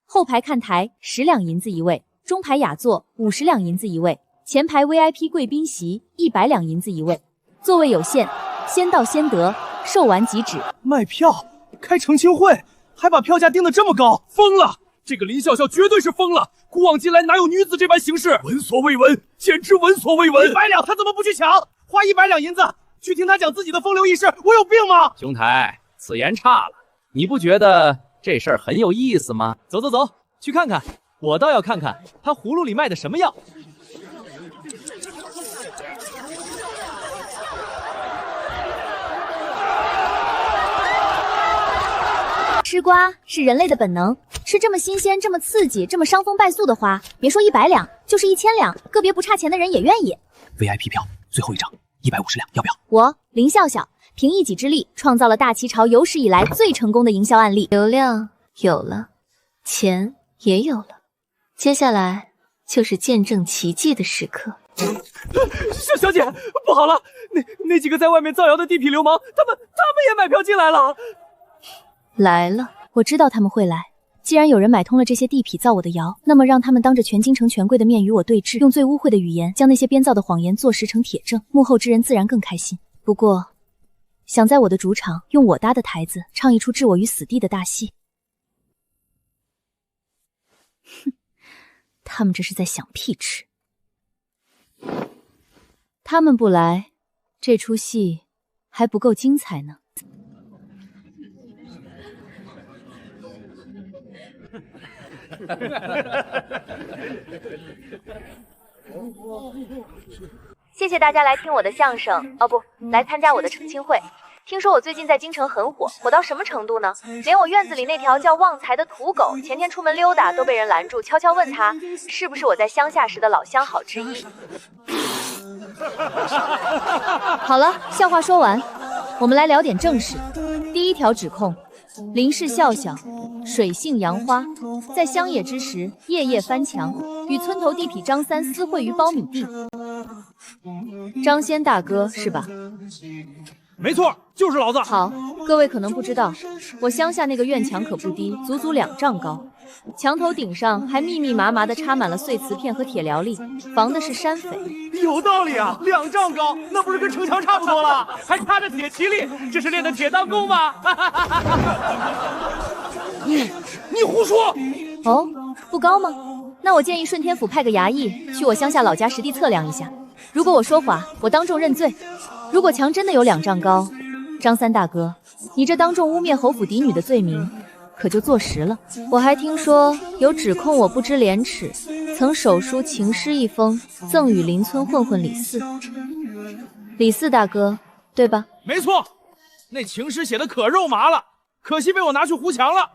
后排看台10两银子一位，中排雅座50两银子一位，前排 VIP 贵宾席100两银子一位，座位有限，先到先得，售完即止。卖票开澄清会，还把票价定得这么高，疯了！这个林笑笑绝对是疯了，古往今来哪有女子这般行事？闻所未闻，简直闻所未闻！100两他怎么不去抢？花100两银子去听他讲自己的风流轶事，我有病吗？兄台，此言差了，你不觉得这事儿很有意思吗？走走走，去看看。我倒要看看他葫芦里卖的什么药。吃瓜是人类的本能，吃这么新鲜、这么刺激、这么伤风败俗的花，别说100两，就是1000两，个别不差钱的人也愿意。VIP 票最后一张150两，要不要？我林笑笑凭一己之力，创造了大齐朝有史以来最成功的营销案例。流量有了，钱也有了，接下来就是见证奇迹的时刻。小姐，不好了，那几个在外面造谣的地痞流氓，他们也买票进来了。来了，我知道他们会来。既然有人买通了这些地痞造我的谣，那么让他们当着全京城权贵的面与我对峙，用最污秽的语言将那些编造的谎言做实成铁证，幕后之人自然更开心。不过，想在我的主场用我搭的台子唱一出置我于死地的大戏，哼，他们这是在想屁吃。他们不来，这出戏还不够精彩呢。谢谢大家来听我的相声，哦不，来参加我的澄清会。听说我最近在京城很火，火到什么程度呢？连我院子里那条叫旺财的土狗，前天出门溜达都被人拦住，悄悄问他是不是我在乡下时的老相好之一。好了，笑话说完，我们来聊点正事。第一条指控，林氏笑笑，水性杨花，在乡野之时夜夜翻墙，与村头地痞张三私会于苞米地。张先大哥是吧？没错，就是老子。好，各位可能不知道，我乡下那个院墙可不低，足足2丈高，墙头顶上还密密麻麻的插满了碎瓷片和铁镣铐，防的是山匪。有道理啊，2丈高，那不是跟城墙差不多了？还插着铁蒺藜，这是练的铁裆功吗？你胡说！哦，不高吗？那我建议顺天府派个衙役去我乡下老家实地测量一下。如果我说谎，我当众认罪。如果墙真的有2丈高，张三大哥，你这当众污蔑侯府嫡女的罪名可就坐实了。我还听说有指控我不知廉耻，曾手书情诗一封，赠与邻村混混李四。李四大哥，对吧？没错，那情诗写的可肉麻了，可惜被我拿去糊墙了。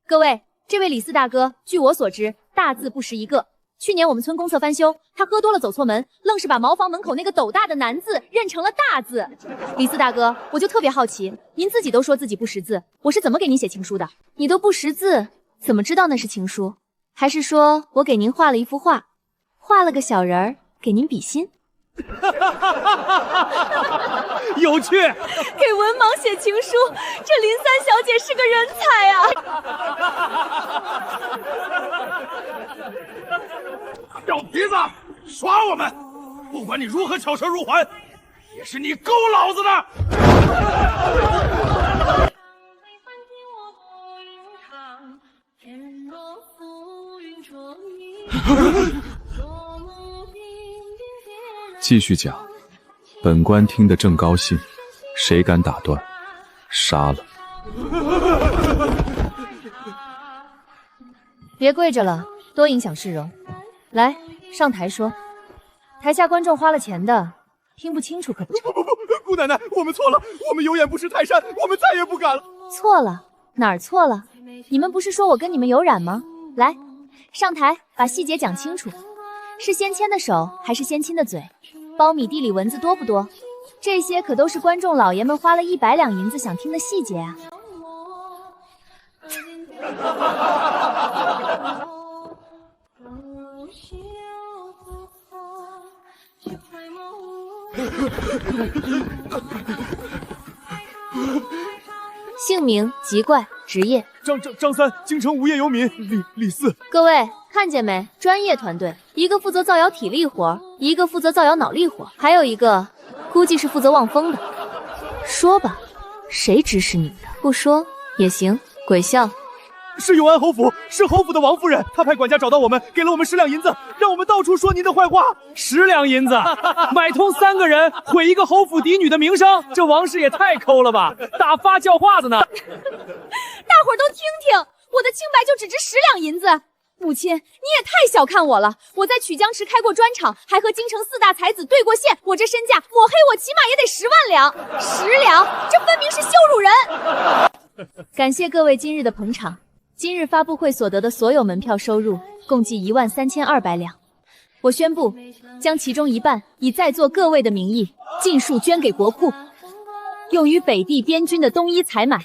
各位，这位李四大哥，据我所知，大字不识一个。去年我们村公厕翻修，他喝多了走错门，愣是把茅房门口那个斗大的南字认成了大字。李四大哥，我就特别好奇，您自己都说自己不识字，我是怎么给您写情书的？你都不识字，怎么知道那是情书？还是说我给您画了一幅画，画了个小人儿给您比心？有趣！给文盲写情书，这林三小姐是个人才啊！小蹄子，耍我们！不管你如何巧舌如簧，也是你勾老子的！继续讲，本官听得正高兴，谁敢打断，杀了！别跪着了，多影响市容。来，上台说。台下观众花了钱的，听不清楚可不成。不，姑奶奶，我们错了，我们有眼不识泰山，我们再也不敢了。错了？哪儿错了？你们不是说我跟你们有染吗？来，上台把细节讲清楚。是先牵的手还是先亲的嘴？苞米地里蚊子多不多？这些可都是观众老爷们花了100两银子想听的细节啊！姓名吉怪，职业张三，京城无业游民。李四。各位看见没？专业团队，一个负责造谣体力活，一个负责造谣脑力活，还有一个估计是负责望风的。说吧，谁指使你的？不说也行。鬼笑。是永安侯府，是侯府的王夫人，她派管家找到我们，给了我们10两银子，让我们到处说您的坏话。10两银子，买通3个人，毁一个侯府嫡女的名声，这王氏也太抠了吧！打发叫话的呢。大伙儿都听听，我的清白就只值10两银子。母亲，你也太小看我了！我在曲江池开过专场，还和京城4大才子对过线，我这身价抹黑我起码也得10万两。10两，这分明是羞辱人！感谢各位今日的捧场。今日发布会所得的所有门票收入共计13200两，我宣布将其中1半以在座各位的名义尽数捐给国库，用于北地边军的冬衣采买。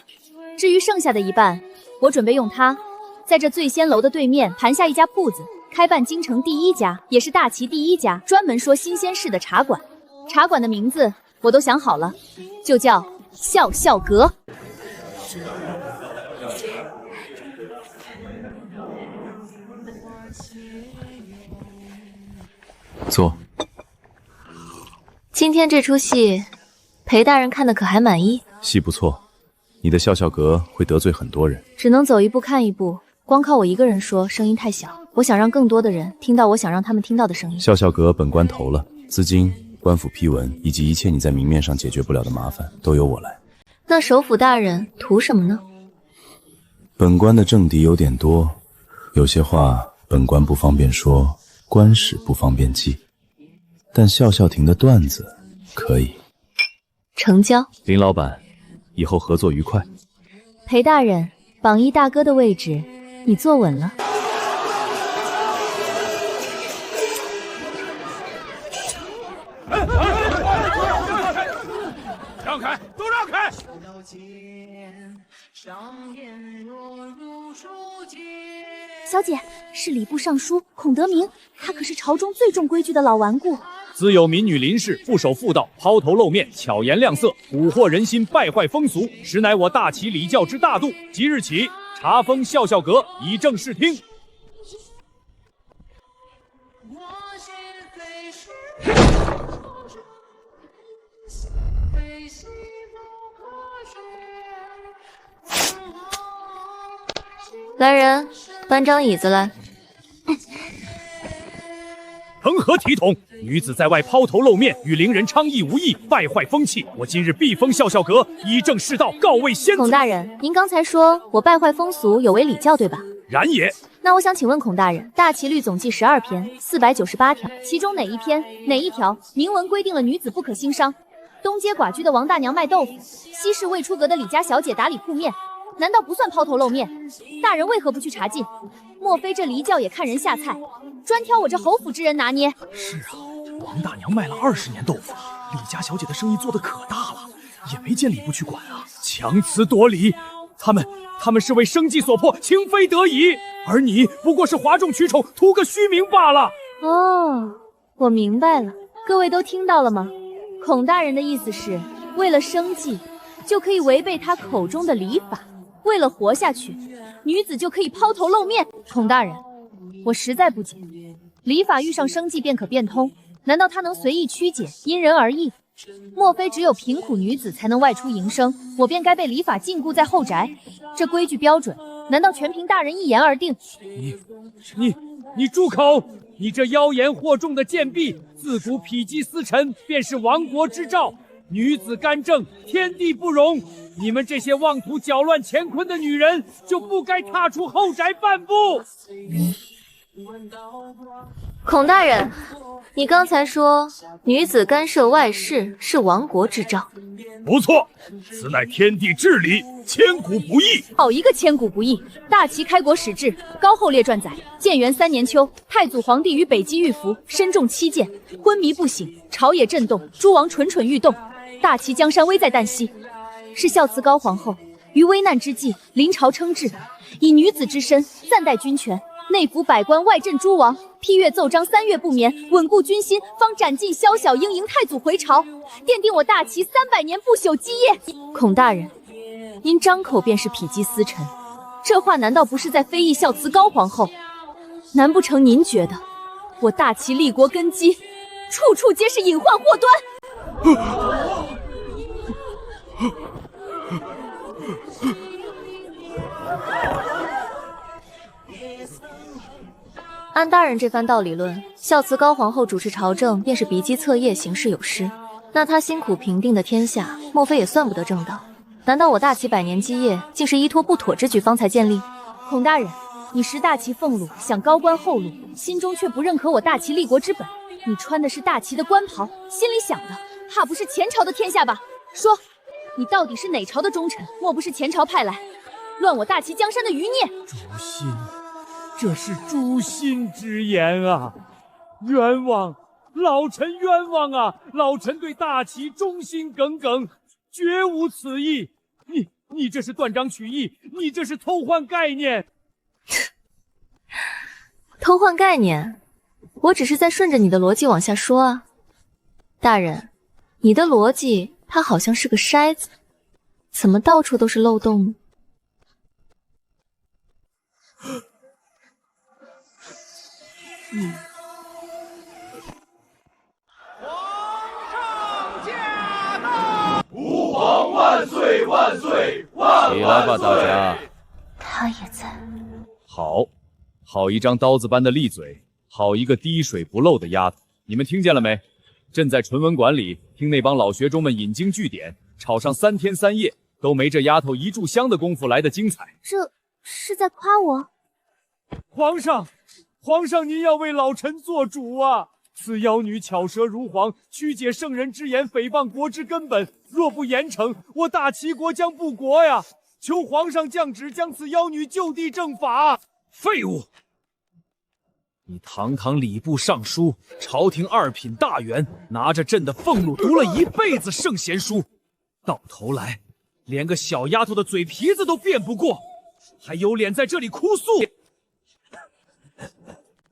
至于剩下的1半，我准备用它在这醉仙楼的对面盘下一家铺子，开办京城第1家，也是大齐第1家专门说新鲜事的茶馆。茶馆的名字我都想好了，就叫笑笑阁。坐。今天这出戏，裴大人看的可还满意？戏不错，你的笑笑阁会得罪很多人，只能走一步看一步，光靠我一个人说声音太小，我想让更多的人听到我想让他们听到的声音。笑笑阁本官投了，资金、官府批文以及一切你在明面上解决不了的麻烦都由我来。那首府大人图什么呢？本官的政敌有点多，有些话本官不方便说，官使不方便记，但笑笑亭的段子可以。成交。林老板，以后合作愉快。裴大人，榜一大哥的位置你坐稳了。让开，都让开！小姐，是礼部尚书孔德明，他可是朝中最重规矩的老顽固。自有民女林氏不守妇道，抛头露面，巧言亮色，蛊惑人心，败坏风俗，实乃我大齐礼教之大度。即日起，查封笑笑阁，以正视听。来人，搬张椅子来。成何体统！女子在外抛头露面，与伶人昌邑无异，败坏风气。我今日必封笑笑阁，以正视道，告慰先祖。孔大人，您刚才说我败坏风俗，有违礼教，对吧？然也。那我想请问孔大人，大齐律总计12篇，498条，其中哪一篇哪一条明文规定了女子不可兴商？东街寡居的王大娘卖豆腐，西市未出阁的李家小姐打理铺面，难道不算抛头露面？大人为何不去查禁？莫非这离教也看人下菜，专挑我这侯府之人拿捏？是啊，王大娘卖了20年豆腐，李家小姐的生意做得可大了，也没见礼部去管啊。强词夺理，他们是为生计所迫，情非得已，而你不过是哗众取宠，图个虚名罢了。哦，我明白了，各位都听到了吗？孔大人的意思是，为了生计，就可以违背他口中的礼法。为了活下去，女子就可以抛头露面。孔大人，我实在不解，礼法遇上生计便可变通，难道他能随意曲解，因人而异？莫非只有贫苦女子才能外出营生，我便该被礼法禁锢在后宅？这规矩标准，难道全凭大人一言而定？你住口！你这妖言惑众的贱婢，自古否极司臣便是亡国之兆，女子干政，天地不容。你们这些妄图搅乱乾坤的女人，就不该踏出后宅半步。孔大人，你刚才说女子干涉外事是亡国之兆。不错，此乃天地至理，千古不易。好一个千古不易！大齐开国始制，高后列传载，建元3年秋，太祖皇帝于北极遇伏，身中7箭，昏迷不醒，朝野震动，诸王蠢蠢欲动，大齐江山危在旦夕。是孝慈高皇后于危难之际临朝称制，以女子之身暂代军权，内服百官，外镇诸王，批阅奏章3月不眠，稳固军心，方斩尽宵小英，迎太祖回朝，奠定我大齐300年不朽基业。孔大人，您张口便是否极司臣，这话难道不是在非议孝慈高皇后？难不成您觉得我大齐立国根基处处皆是隐患祸端？按大人这番道理论，孝慈高皇后主持朝政便是鼻基侧叶，行事有失。那她辛苦平定的天下，莫非也算不得正道？难道我大齐100年基业，竟是依托不妥之举方才建立？孔大人，你识大齐俸禄，想高官厚禄，心中却不认可我大齐立国之本。你穿的是大齐的官袍，心里想的怕不是前朝的天下吧？说，你到底是哪朝的忠臣？莫不是前朝派来乱我大齐江山的余孽？诛心，这是诛心之言啊！冤枉，老臣冤枉啊！老臣对大齐忠心耿耿，绝无此意。你这是断章取义，你这是偷换概念。偷换概念？我只是在顺着你的逻辑往下说啊。大人，你的逻辑它好像是个筛子，怎么到处都是漏洞呢？吾皇万岁万岁万岁！起来吧，大家。他也在。好一张刀子般的利嘴，好一个滴水不漏的丫头。你们听见了没？朕在纯文馆里听那帮老学中们引经据典，吵上3天3夜，都没这丫头一炷香的功夫来的精彩。这是在夸我？皇上，您要为老臣做主啊！此妖女巧舌如簧，曲解圣人之言，诽谤国之根本。若不严惩，我大齐国将不国呀！求皇上降旨，将此妖女就地正法。废物！你堂堂礼部尚书，朝廷2品大员，拿着朕的俸禄读了一辈子圣贤书，到头来连个小丫头的嘴皮子都辩不过，还有脸在这里哭诉？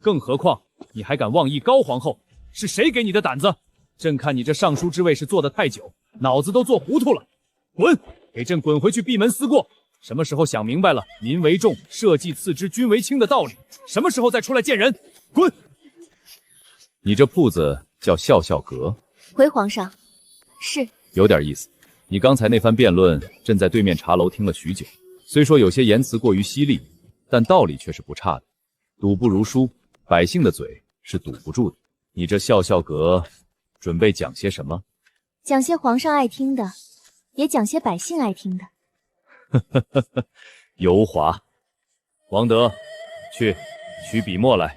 更何况你还敢妄议高皇后？是谁给你的胆子？朕看你这尚书之位是坐得太久，脑子都坐糊涂了。滚！给朕滚回去闭门思过。什么时候想明白了民为重，社稷次之，君为轻的道理？什么时候再出来见人？滚！你这铺子叫笑笑阁？回皇上。是。有点意思。你刚才那番辩论，朕在对面茶楼听了许久。虽说有些言辞过于犀利，但道理却是不差的。赌不如输，百姓的嘴是堵不住的。你这笑笑阁准备讲些什么？讲些皇上爱听的，也讲些百姓爱听的。油滑。王德，去取笔墨来。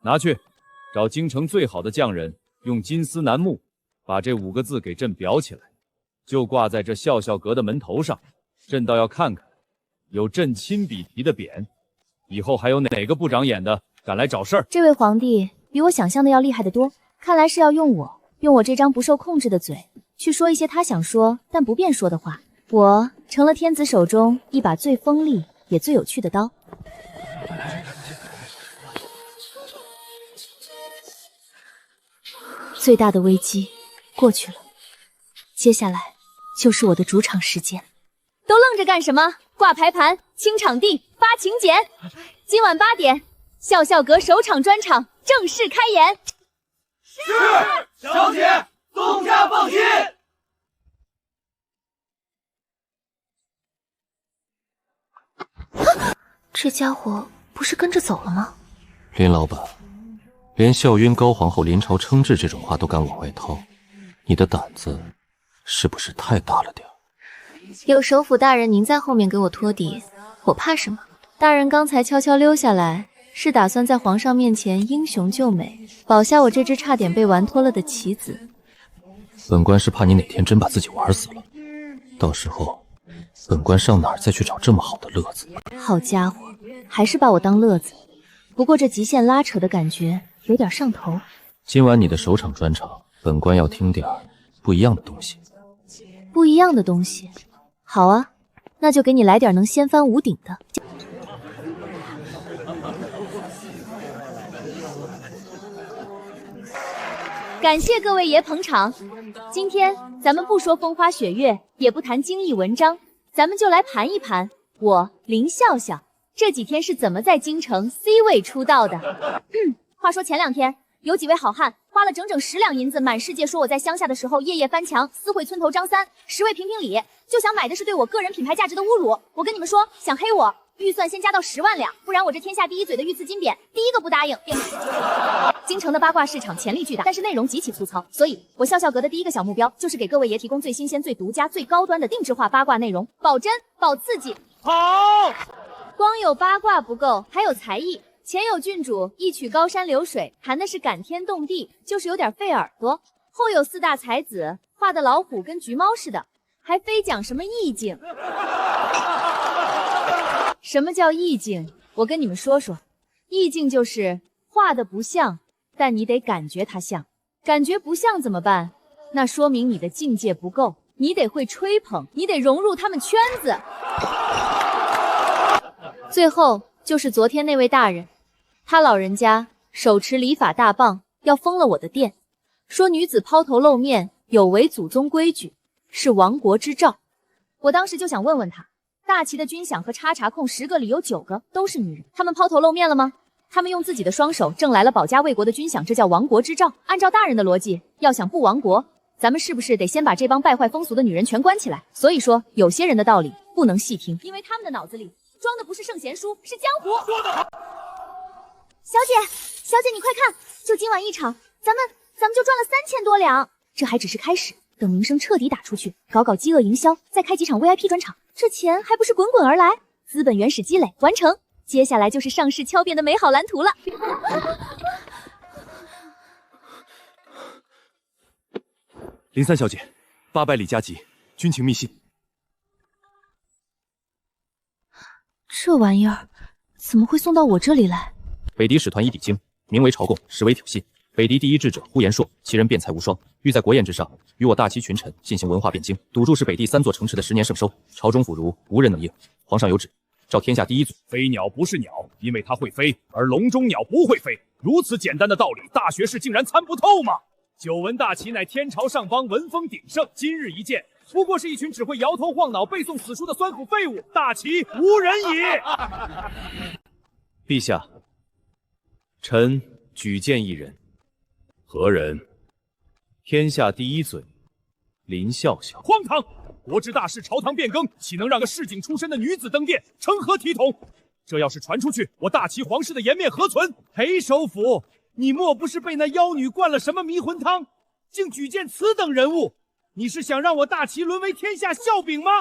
拿去，找京城最好的匠人，用金丝楠木把这5个字给朕裱起来，就挂在这笑笑阁的门头上。朕倒要看看，有朕亲笔题的匾，以后还有哪个不长眼的敢来找事儿？这位皇帝比我想象的要厉害得多，看来是要用我这张不受控制的嘴，去说一些他想说但不便说的话。我成了天子手中一把最锋利也最有趣的刀。最大的危机过去了，接下来就是我的主场时间。都愣着干什么？挂牌盘，清场地，发请柬。今晚8点，笑笑阁首场专场正式开演。是，小姐，东家放心。这家伙不是跟着走了吗？林老板，连笑晕高皇后临朝称制这种话都敢往外掏，你的胆子是不是太大了点？有首府大人您在后面给我托底，我怕什么？大人刚才悄悄溜下来，是打算在皇上面前英雄救美，保下我这只差点被玩脱了的棋子。本官是怕你哪天真把自己玩死了，到时候本官上哪儿再去找这么好的乐子？好家伙，还是把我当乐子。不过这极限拉扯的感觉有点上头。今晚你的首场专场，本官要听点不一样的东西。不一样的东西？好啊，那就给你来点能掀翻屋顶的。感谢各位爷捧场，今天咱们不说风花雪月，也不谈经义文章，咱们就来盘一盘我林笑笑这几天是怎么在京城 C 位出道的。话说前2天，有几位好汉花了整整10两银子，满世界说我在乡下的时候夜夜翻墙，私会村头张三，10位评评理，就想买的是对我个人品牌价值的侮辱。我跟你们说，想黑我，预算先加到10万两，不然我这天下第一嘴的御赐金匾，第一个不答应。京城的八卦市场潜力巨大，但是内容极其粗糙，所以我笑笑阁的第一个小目标就是给各位爷提供最新鲜、最独家、最高端的定制化八卦内容，保真、保刺激。好，光有八卦不够，还有才艺。前有郡主一曲高山流水，弹的是感天动地，就是有点费耳朵；后有4大才子，画的老虎跟橘猫似的，还非讲什么意境。什么叫意境？我跟你们说说，意境就是画的不像，但你得感觉它像。感觉不像怎么办？那说明你的境界不够，你得会吹捧，你得融入他们圈子。最后就是昨天那位大人，他老人家手持礼法大棒，要封了我的店，说女子抛头露面有违祖宗规矩，是亡国之兆。我当时就想问问他，大齐的军饷和插茶控10个里有9个都是女人，他们抛头露面了吗？他们用自己的双手挣来了保家卫国的军饷，这叫亡国之兆。按照大人的逻辑，要想不亡国，咱们是不是得先把这帮败坏风俗的女人全关起来？所以说，有些人的道理不能细听，因为他们的脑子里装的不是圣贤书，是江湖。说得好，小姐，你快看，就今晚一场，咱们就赚了3000多两。这还只是开始，等名声彻底打出去，搞饥饿营销，再开几场 VIP 专场，这钱还不是滚滚而来？资本原始积累完成，接下来就是上市敲扁的美好蓝图了。林三小姐，800里加急，军情密信。这玩意儿怎么会送到我这里来？北狄使团一抵京，名为朝贡，实为挑衅。北狄第一智者呼延灼，其人辩才无双，欲在国宴之上与我大齐群臣进行文化辩经，赌注是北狄3座城池的10年盛收，朝中腐儒无人能应。皇上有旨，召天下第一嘴。飞鸟不是鸟，因为它会飞，而笼中鸟不会飞。如此简单的道理，大学士竟然参不透吗？久闻大齐乃天朝上邦，文风鼎盛，今日一见，不过是一群只会摇头晃脑背诵死书的酸腐废物，大齐无人矣。陛下，臣举荐一人。何人？天下第一嘴，林笑笑。荒唐！国之大事，朝堂变更，岂能让个市井出身的女子登殿，成何体统？这要是传出去，我大齐皇室的颜面何存？裴首府，你莫不是被那妖女灌了什么迷魂汤，竟举荐此等人物？你是想让我大齐沦为天下笑柄吗？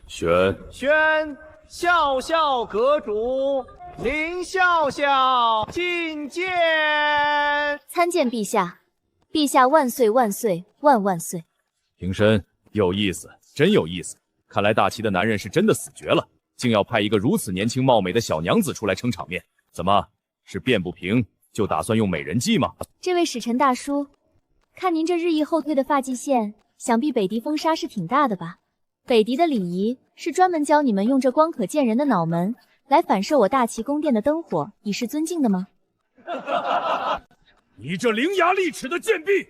宣笑笑阁主林笑笑觐见。参见陛下，陛下万岁万岁万万岁！平身，有意思，真有意思。看来大齐的男人是真的死绝了，竟要派一个如此年轻貌美的小娘子出来撑场面。怎么，是辩不平就打算用美人计吗？这位使臣大叔，看您这日益后退的发际线，想必北狄风沙是挺大的吧？北狄的礼仪是专门教你们用这光可见人的脑门来反射我大齐宫殿的灯火，以示尊敬的吗？你这伶牙俐齿的贱婢！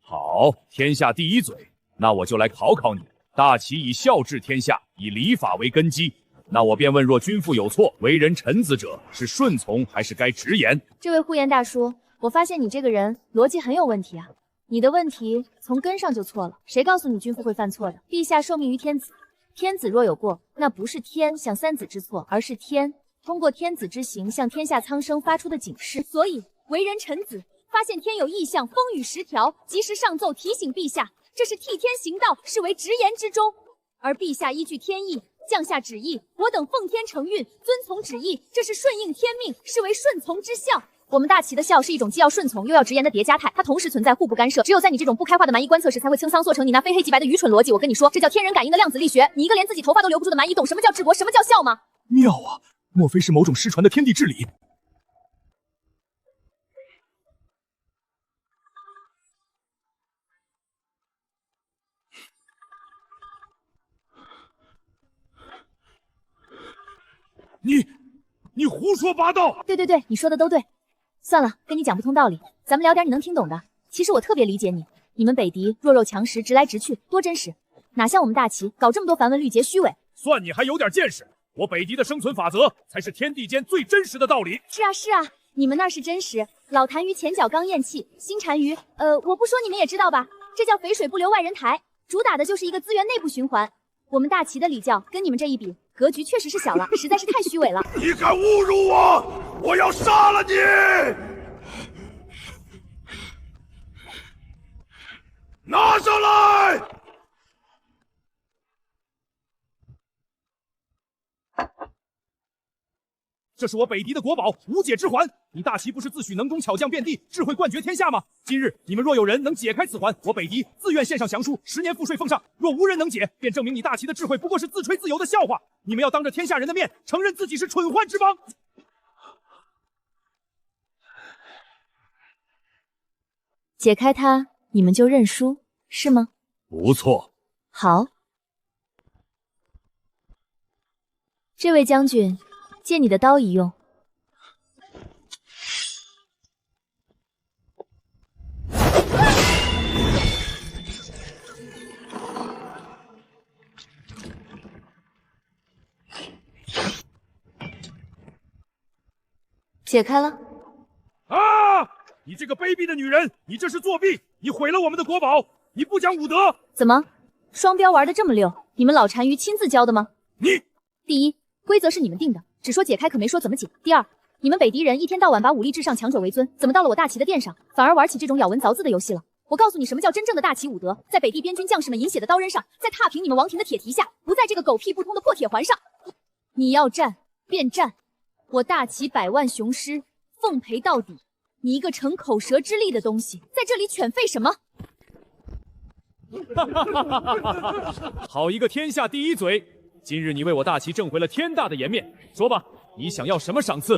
好，天下第一嘴，那我就来考考你。大齐以孝治天下，以礼法为根基。那我便问：若君父有错，为人臣子者，是顺从还是该直言？这位呼延大叔，我发现你这个人逻辑很有问题啊！你的问题从根上就错了。谁告诉你君父会犯错的？陛下受命于天子，天子若有过，那不是天向三子之错，而是天通过天子之行向天下苍生发出的警示。所以为人臣子，发现天有异象，风雨时调，及时上奏提醒陛下，这是替天行道，是为直言之中。而陛下依据天意降下旨意，我等奉天承运，遵从旨意，这是顺应天命，是为顺从之孝。我们大齐的孝是一种既要顺从又要直言的叠加态，它同时存在，互不干涉。只有在你这种不开化的蛮夷观测时，才会清仓做成你那非黑即白的愚蠢逻辑。我跟你说，这叫天人感应的量子力学。你一个连自己头发都留不住的蛮夷，懂什么叫治国，什么叫孝吗？妙啊！莫非是某种失传的天地之理？你胡说八道！对，你说的都对。算了，跟你讲不通道理，咱们聊点你能听懂的。其实我特别理解你，你们北狄弱肉强食，直来直去，多真实，哪像我们大齐搞这么多繁文缛节，虚伪。算你还有点见识，我北狄的生存法则才是天地间最真实的道理。是啊，你们那是真实。老痰盂前脚刚咽气，新单于，我不说你们也知道吧？这叫肥水不流外人台，主打的就是一个资源内部循环。我们大齐的礼教跟你们这一比，格局确实是小了，实在是太虚伪了。你敢侮辱我，我要杀了你！拿上来！这是我北狄的国宝，无解之环。你大齐不是自诩能中巧匠遍地，智慧冠绝天下吗？今日你们若有人能解开此环，我北狄自愿献上降书，10年赋税奉上。若无人能解，便证明你大齐的智慧不过是自吹自擂的笑话。你们要当着天下人的面承认自己是蠢宦之邦。解开它，你们就认输，是吗？不错。好，这位将军，借你的刀一用。解开了。啊！你这个卑鄙的女人，你这是作弊！你毁了我们的国宝！你不讲武德！怎么，双标玩得这么溜？你们老单于亲自教的吗？第一，规则是你们定的，只说解开，可没说怎么解。第二，你们北狄人一天到晚把武力至上、强者为尊，怎么到了我大齐的殿上，反而玩起这种咬文凿字的游戏了？我告诉你，什么叫真正的大齐武德，在北狄边军将士们饮血的刀刃上，在踏平你们王庭的铁蹄下，不在这个狗屁不通的破铁环上。你要战便战，我大齐100万雄师奉陪到底。你一个逞口舌之力的东西，在这里犬吠什么？好一个天下第一嘴！今日你为我大齐挣回了天大的颜面，说吧，你想要什么赏赐？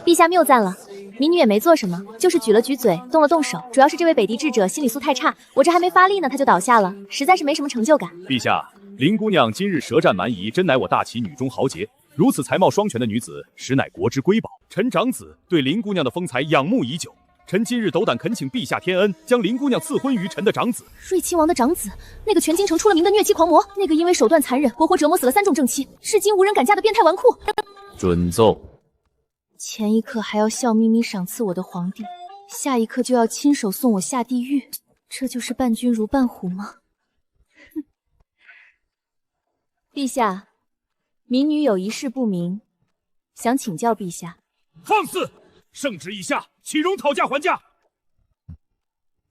陛下谬赞了，民女也没做什么，就是举了举嘴，动了动手。主要是这位北狄智者心理素太差，我这还没发力呢，他就倒下了，实在是没什么成就感。陛下，林姑娘今日舌战蛮夷，真乃我大齐女中豪杰。如此才貌双全的女子，实乃国之瑰宝。臣长子对林姑娘的风采仰慕已久。臣今日斗胆恳请陛下天恩，将林姑娘赐婚于臣的长子。瑞亲王的长子，那个全京城出了名的虐妻狂魔，那个因为手段残忍，活活折磨死了3众正妻，至今无人敢嫁的变态纨绔。准奏。前一刻还要笑眯眯赏赐我的皇帝，下一刻就要亲手送我下地狱，这就是伴君如伴虎吗？哼！陛下，民女有一事不明，想请教陛下。放肆！圣旨已下，岂容讨价还价？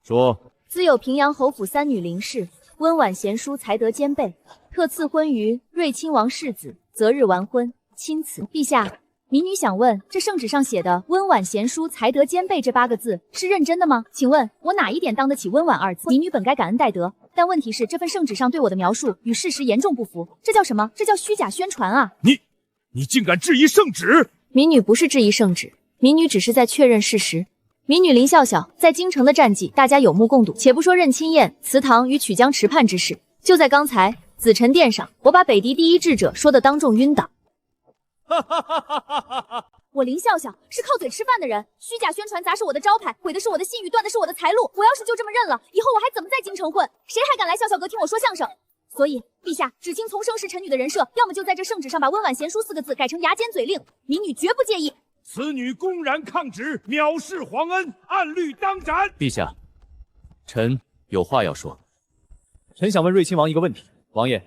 说。自有平阳侯府3女林氏，温婉贤淑，才德兼备，特赐婚于瑞亲王世子，择日完婚，钦此。陛下，民女想问，这圣旨上写的温婉贤淑，才德兼备这8个字是认真的吗？请问我哪一点当得起温婉2字？民女本该感恩戴德，但问题是这份圣旨上对我的描述与事实严重不符，这叫什么？这叫虚假宣传啊！你竟敢质疑圣旨？民女不是质疑圣旨，民女只是在确认事实。民女林笑笑在京城的战绩，大家有目共睹。且不说任亲宴、祠堂与曲江池畔之事，就在刚才紫宸殿上，我把北狄第一智者说的当众晕倒。我林笑笑是靠嘴吃饭的人，虚假宣传砸是我的招牌，毁的是我的信誉，断的是我的财路。我要是就这么认了，以后我还怎么在京城混？谁还敢来笑笑阁听我说相声？所以，陛下，只听从生是臣女的人设，要么就在这圣旨上把温婉贤淑4个字改成牙尖嘴令，民女绝不介意。此女公然抗旨，藐视皇恩，按律当斩。陛下，臣有话要说。臣想问瑞亲王一个问题，王爷，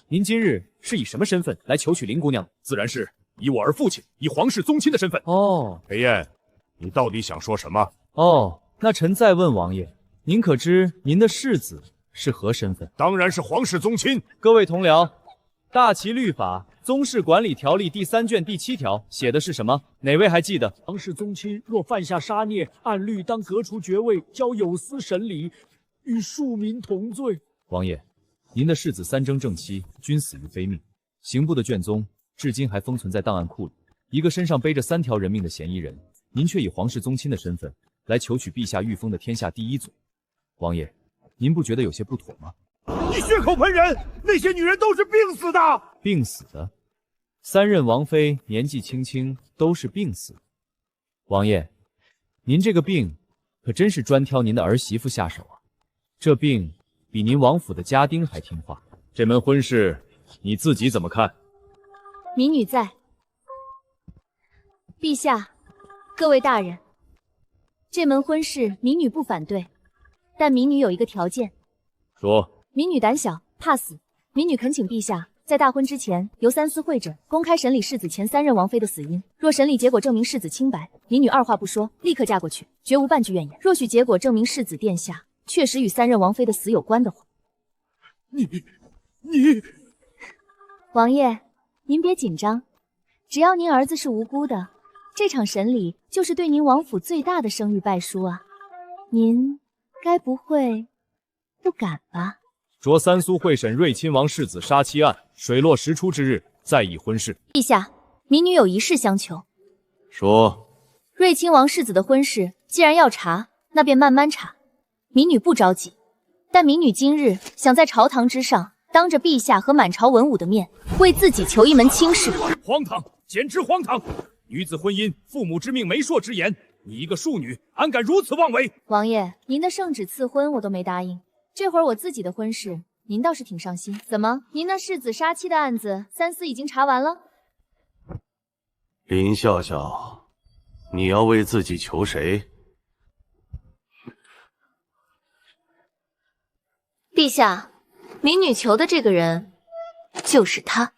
您今日是以什么身份来求娶林姑娘？自然是以我儿父亲，以皇室宗亲的身份。哦，裴燕，你到底想说什么？哦，那臣再问王爷，您可知您的世子是何身份？当然是皇室宗亲。各位同僚，大齐律法宗室管理条例第3卷第7条写的是什么？哪位还记得？皇室宗亲若犯下杀孽，按律当革除爵位，交有司审理，与庶民同罪。王爷，您的世子3征正妻均死于非命，刑部的卷宗至今还封存在档案库里。一个身上背着3条人命的嫌疑人，您却以皇室宗亲的身份来求取陛下御封的天下第一嘴。王爷，您不觉得有些不妥吗？你血口喷人！那些女人都是病死的。病死的？3任王妃年纪轻轻，都是病死。王爷，您这个病可真是专挑您的儿媳妇下手啊！这病比您王府的家丁还听话。这门婚事你自己怎么看？民女在。陛下，各位大人，这门婚事民女不反对，但民女有一个条件。说。民女胆小，怕死，民女恳请陛下在大婚之前，由3司会诊，公开审理世子前3任王妃的死因。若审理结果证明世子清白，民女2话不说，立刻嫁过去，绝无半句怨言。若许结果证明世子殿下确实与3任王妃的死有关的话，你，王爷，您别紧张，只要您儿子是无辜的，这场审理就是对您王府最大的声誉败书啊！您该不会不敢吧？着3苏会审瑞亲王世子杀妻案，水落石出之日再议婚事。陛下，民女有一事相求。说。瑞亲王世子的婚事，既然要查，那便慢慢查，民女不着急。但民女今日想在朝堂之上，当着陛下和满朝文武的面，为自己求一门亲事。荒唐，简直荒唐！女子婚姻，父母之命，媒妁之言，你一个庶女，安敢如此妄为？王爷，您的圣旨赐婚我都没答应。这会儿我自己的婚事，您倒是挺上心。怎么，您那世子杀妻的案子，3司已经查完了？林笑笑，你要为自己求谁？陛下，民女求的这个人，就是他。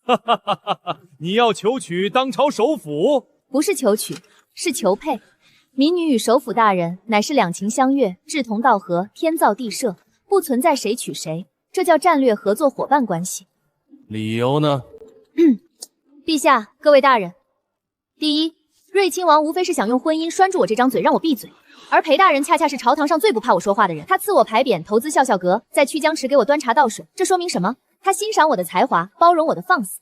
哈哈哈哈哈！你要求娶当朝首辅？不是求娶，是求配。民女与首辅大人乃是两情相悦，志同道合，天造地设，不存在谁娶谁，这叫战略合作伙伴关系。理由呢？陛下，各位大人，第一，瑞亲王无非是想用婚姻拴住我这张嘴，让我闭嘴。而裴大人恰恰是朝堂上最不怕我说话的人，他赐我牌匾，投资笑笑阁，在曲江池给我端茶倒水，这说明什么？他欣赏我的才华，包容我的放肆。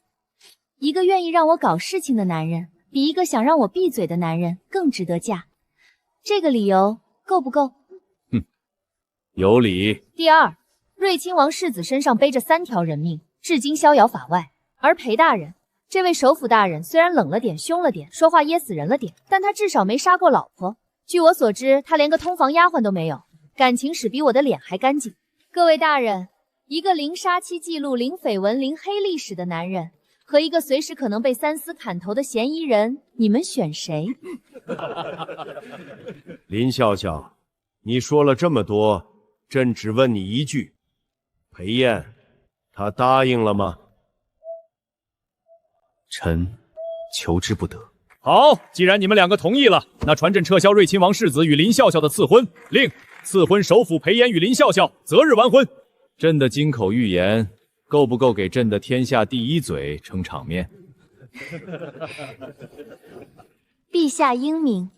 一个愿意让我搞事情的男人，比一个想让我闭嘴的男人更值得嫁。这个理由够不够？有理。第二，瑞亲王世子身上背着3条人命，至今逍遥法外。而裴大人，这位首辅大人虽然冷了点、凶了点，说话噎死人了点，但他至少没杀过老婆。据我所知，他连个通房丫鬟都没有，感情史比我的脸还干净。各位大人，一个零杀妻记录、零绯闻、零黑历史的男人，和一个随时可能被3丝砍头的嫌疑人，你们选谁？林笑笑，你说了这么多，朕只问你一句：裴燕，她答应了吗？臣求之不得。好，既然你们2个同意了，那传朕撤销瑞亲王世子与林笑笑的赐婚令，赐婚首辅裴炎与林笑笑，择日完婚。朕的金口玉言，够不够给朕的天下第一嘴撑场面？陛下英明。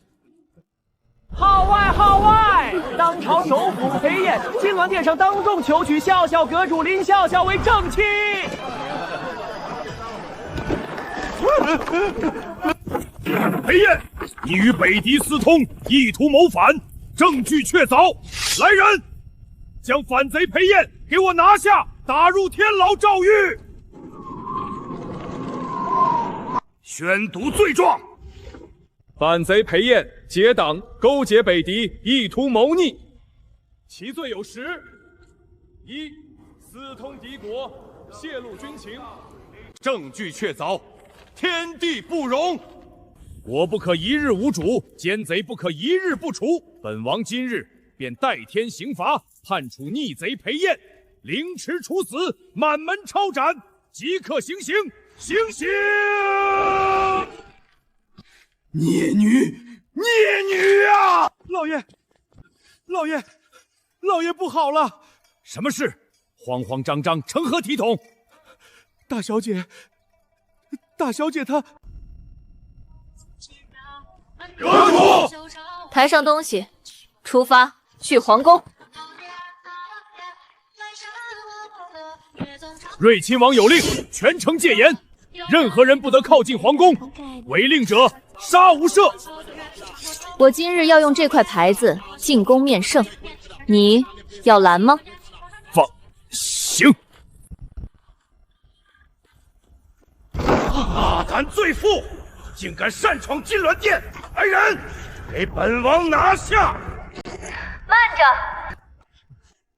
号外号外！当朝首辅裴燕，金銮殿上当众求娶笑笑阁主林笑笑为正妻。裴燕，你与北狄私通，意图谋反，证据确凿。来人，将反贼裴燕给我拿下，打入天牢诏狱。宣读罪状。反贼裴燕结党勾结北狄，意图谋逆，其罪有10：一、私通敌国，泄露军情，证据确凿，天地不容。国不可一日无主，奸贼不可一日不除。本王今日便代天刑罚，判处逆贼裴燕凌迟处死，满门抄斩，即刻行刑！行刑！孽女，孽女啊！老爷不好了！什么事？慌慌张张，成何体统？大小姐她……惹主！抬上东西，出发去皇宫。瑞亲王有令，全城戒严，任何人不得靠近皇宫，违令者杀无赦。我今日要用这块牌子进宫面圣，你要拦吗？放行。大胆罪妇，竟敢擅闯金銮殿！来人，给本王拿下！慢着！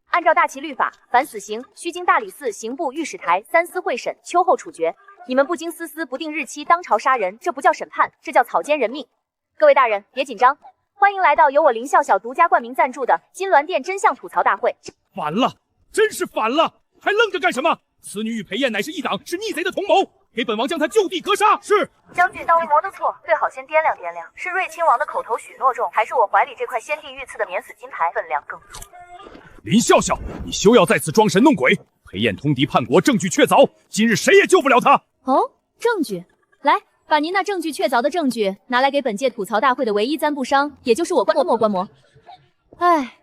按照大齐律法，凡死刑须经大理寺刑部御史台3司会审，秋后处决。你们不经思思不定日期当朝杀人，这不叫审判，这叫草菅人命。各位大人别紧张，欢迎来到由我林笑笑独家冠名赞助的金銮殿真相吐槽大会。反了，真是反了，还愣着干什么？此女与裴燕乃是一党，是逆贼的同谋，给本王将她就地格杀。是。将军刀磨得错，最好先掂量掂量，是瑞亲王的口头许诺重，还是我怀里这块先帝御赐的免死金牌分量更重？林笑笑，你休要在此装神弄鬼！裴燕通敌叛国，证据确凿，今日谁也救不了她。哦，证据，来，把您那证据确凿的证据拿来给本届吐槽大会的唯一簪布商，也就是我观摩。哎，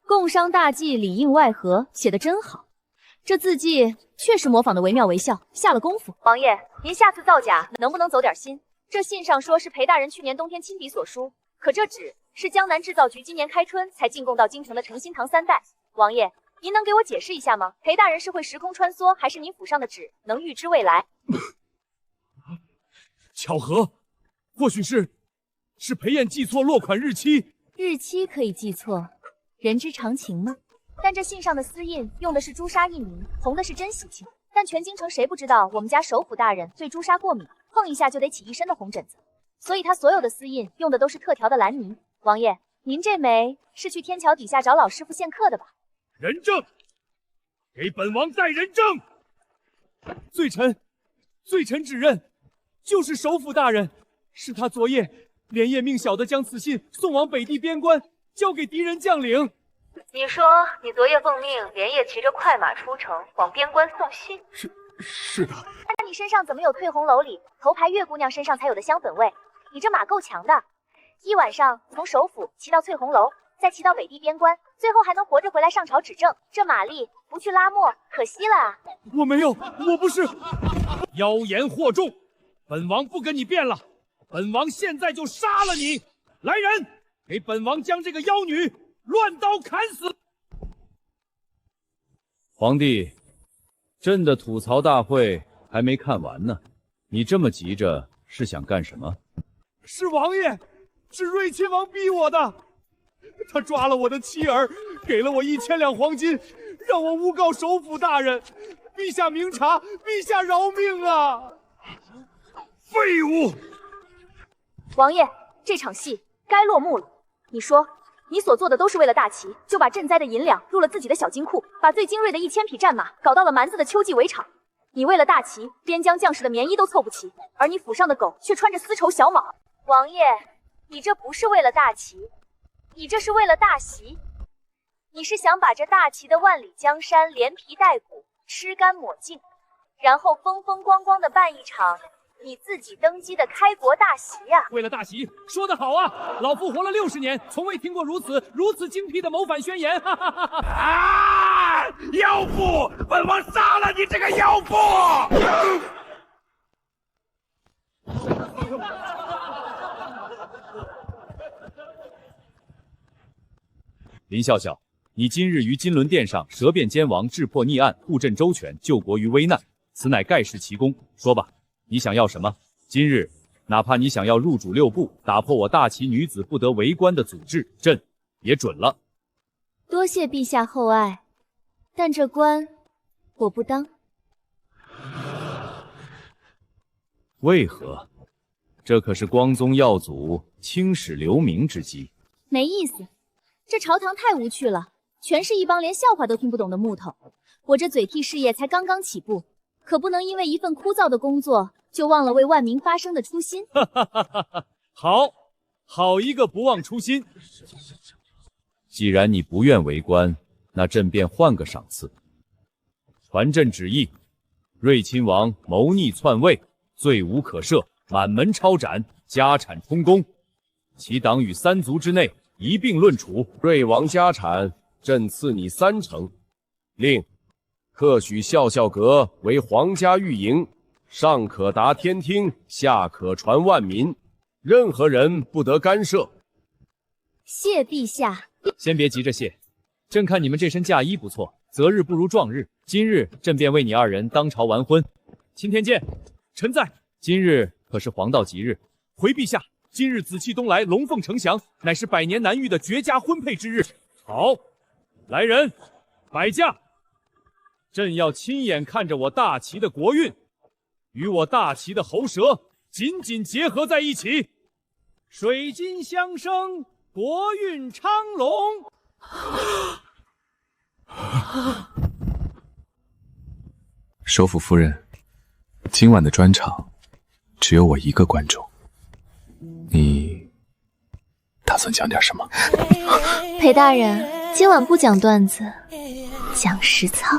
共商大计里应外合，写得真好，这字迹确实模仿的惟妙惟肖，下了功夫。王爷，您下次造假能不能走点心？这信上说是裴大人去年冬天亲笔所书，可这纸是江南制造局今年开春才进贡到京城的诚心堂3代。王爷，您能给我解释一下吗？裴大人是会时空穿梭，还是您府上的纸能预知未来？巧合，或许是裴燕记错落款日期。日期可以记错，人之常情吗？但这信上的丝印用的是朱砂印泥，红的是真喜庆。但全京城谁不知道我们家首辅大人对朱砂过敏，碰一下就得起一身的红疹子，所以他所有的丝印用的都是特调的蓝泥。王爷，您这枚是去天桥底下找老师傅献课的吧？人证，给本王带人证。罪臣指认，就是首辅大人，是他昨夜连夜命小的将此信送往北地边关，交给敌人将领。你说你昨夜奉命连夜骑着快马出城往边关送信？是的。那你身上怎么有退红楼里头牌月姑娘身上才有的香粉味？你这马够强的，一晚上从首府骑到翠红楼，再骑到北地边关，最后还能活着回来上朝指证，这马力不去拉磨可惜了啊！我没有，我不是。妖言惑众，本王不跟你辩了，本王现在就杀了你！来人，给本王将这个妖女乱刀砍死！皇帝，朕的吐槽大会还没看完呢，你这么急着是想干什么？是王爷，是瑞亲王逼我的。他抓了我的妻儿，给了我1000两黄金，让我诬告首府大人。陛下明察，陛下饶命啊！废物！王爷，这场戏该落幕了。你说，你所做的都是为了大齐，就把赈灾的银两入了自己的小金库，把最精锐的1000匹战马搞到了蛮子的秋季围场。你为了大齐，边疆将士的棉衣都凑不齐，而你府上的狗却穿着丝绸小蟒。王爷，你这不是为了大齐，你这是为了大席。你是想把这大齐的万里江山连皮带骨吃干抹净，然后风风光光的办一场你自己登基的开国大席呀！为了大席，说得好啊！老夫活了60年，从未听过如此精辟的谋反宣言！哈哈哈哈！啊！妖妇，本王杀了你这个妖妇！林笑笑，你今日于金轮殿上舌辩奸王，智破逆案，护朕周全，救国于危难，此乃盖世奇功。说吧，你想要什么？今日哪怕你想要入主6部，打破我大齐女子不得为官的祖制，朕也准了。多谢陛下厚爱，但这官我不当。为何？这可是光宗耀祖、青史留名之机。没意思，这朝堂太无趣了，全是一帮连笑话都听不懂的木头。我这嘴替事业才刚刚起步，可不能因为一份枯燥的工作就忘了为万民发声的初心。哈哈哈哈哈！好一个不忘初心！既然你不愿为官，那朕便换个赏赐。传朕旨意，瑞亲王谋逆篡位，罪无可赦，满门抄斩，家产充公，其党与3族之内一并论处。瑞王家产，朕赐你30%。另特许笑笑阁为皇家御营，上可达天听，下可传万民，任何人不得干涉。谢陛下。先别急着谢，朕看你们这身嫁衣不错，择日不如撞日，今日朕便为你2人当朝完婚。钦天监，臣在。今日可是黄道吉日，回陛下，今日紫气东来，龙凤呈祥，乃是100年难遇的绝佳婚配之日。好，来人，摆驾。朕要亲眼看着我大齐的国运与我大齐的喉舌紧紧结合在一起，水晶相生，国运昌隆。首府夫人，今晚的专场只有我一个观众，你打算讲点什么？裴大人，今晚不讲段子，讲实操。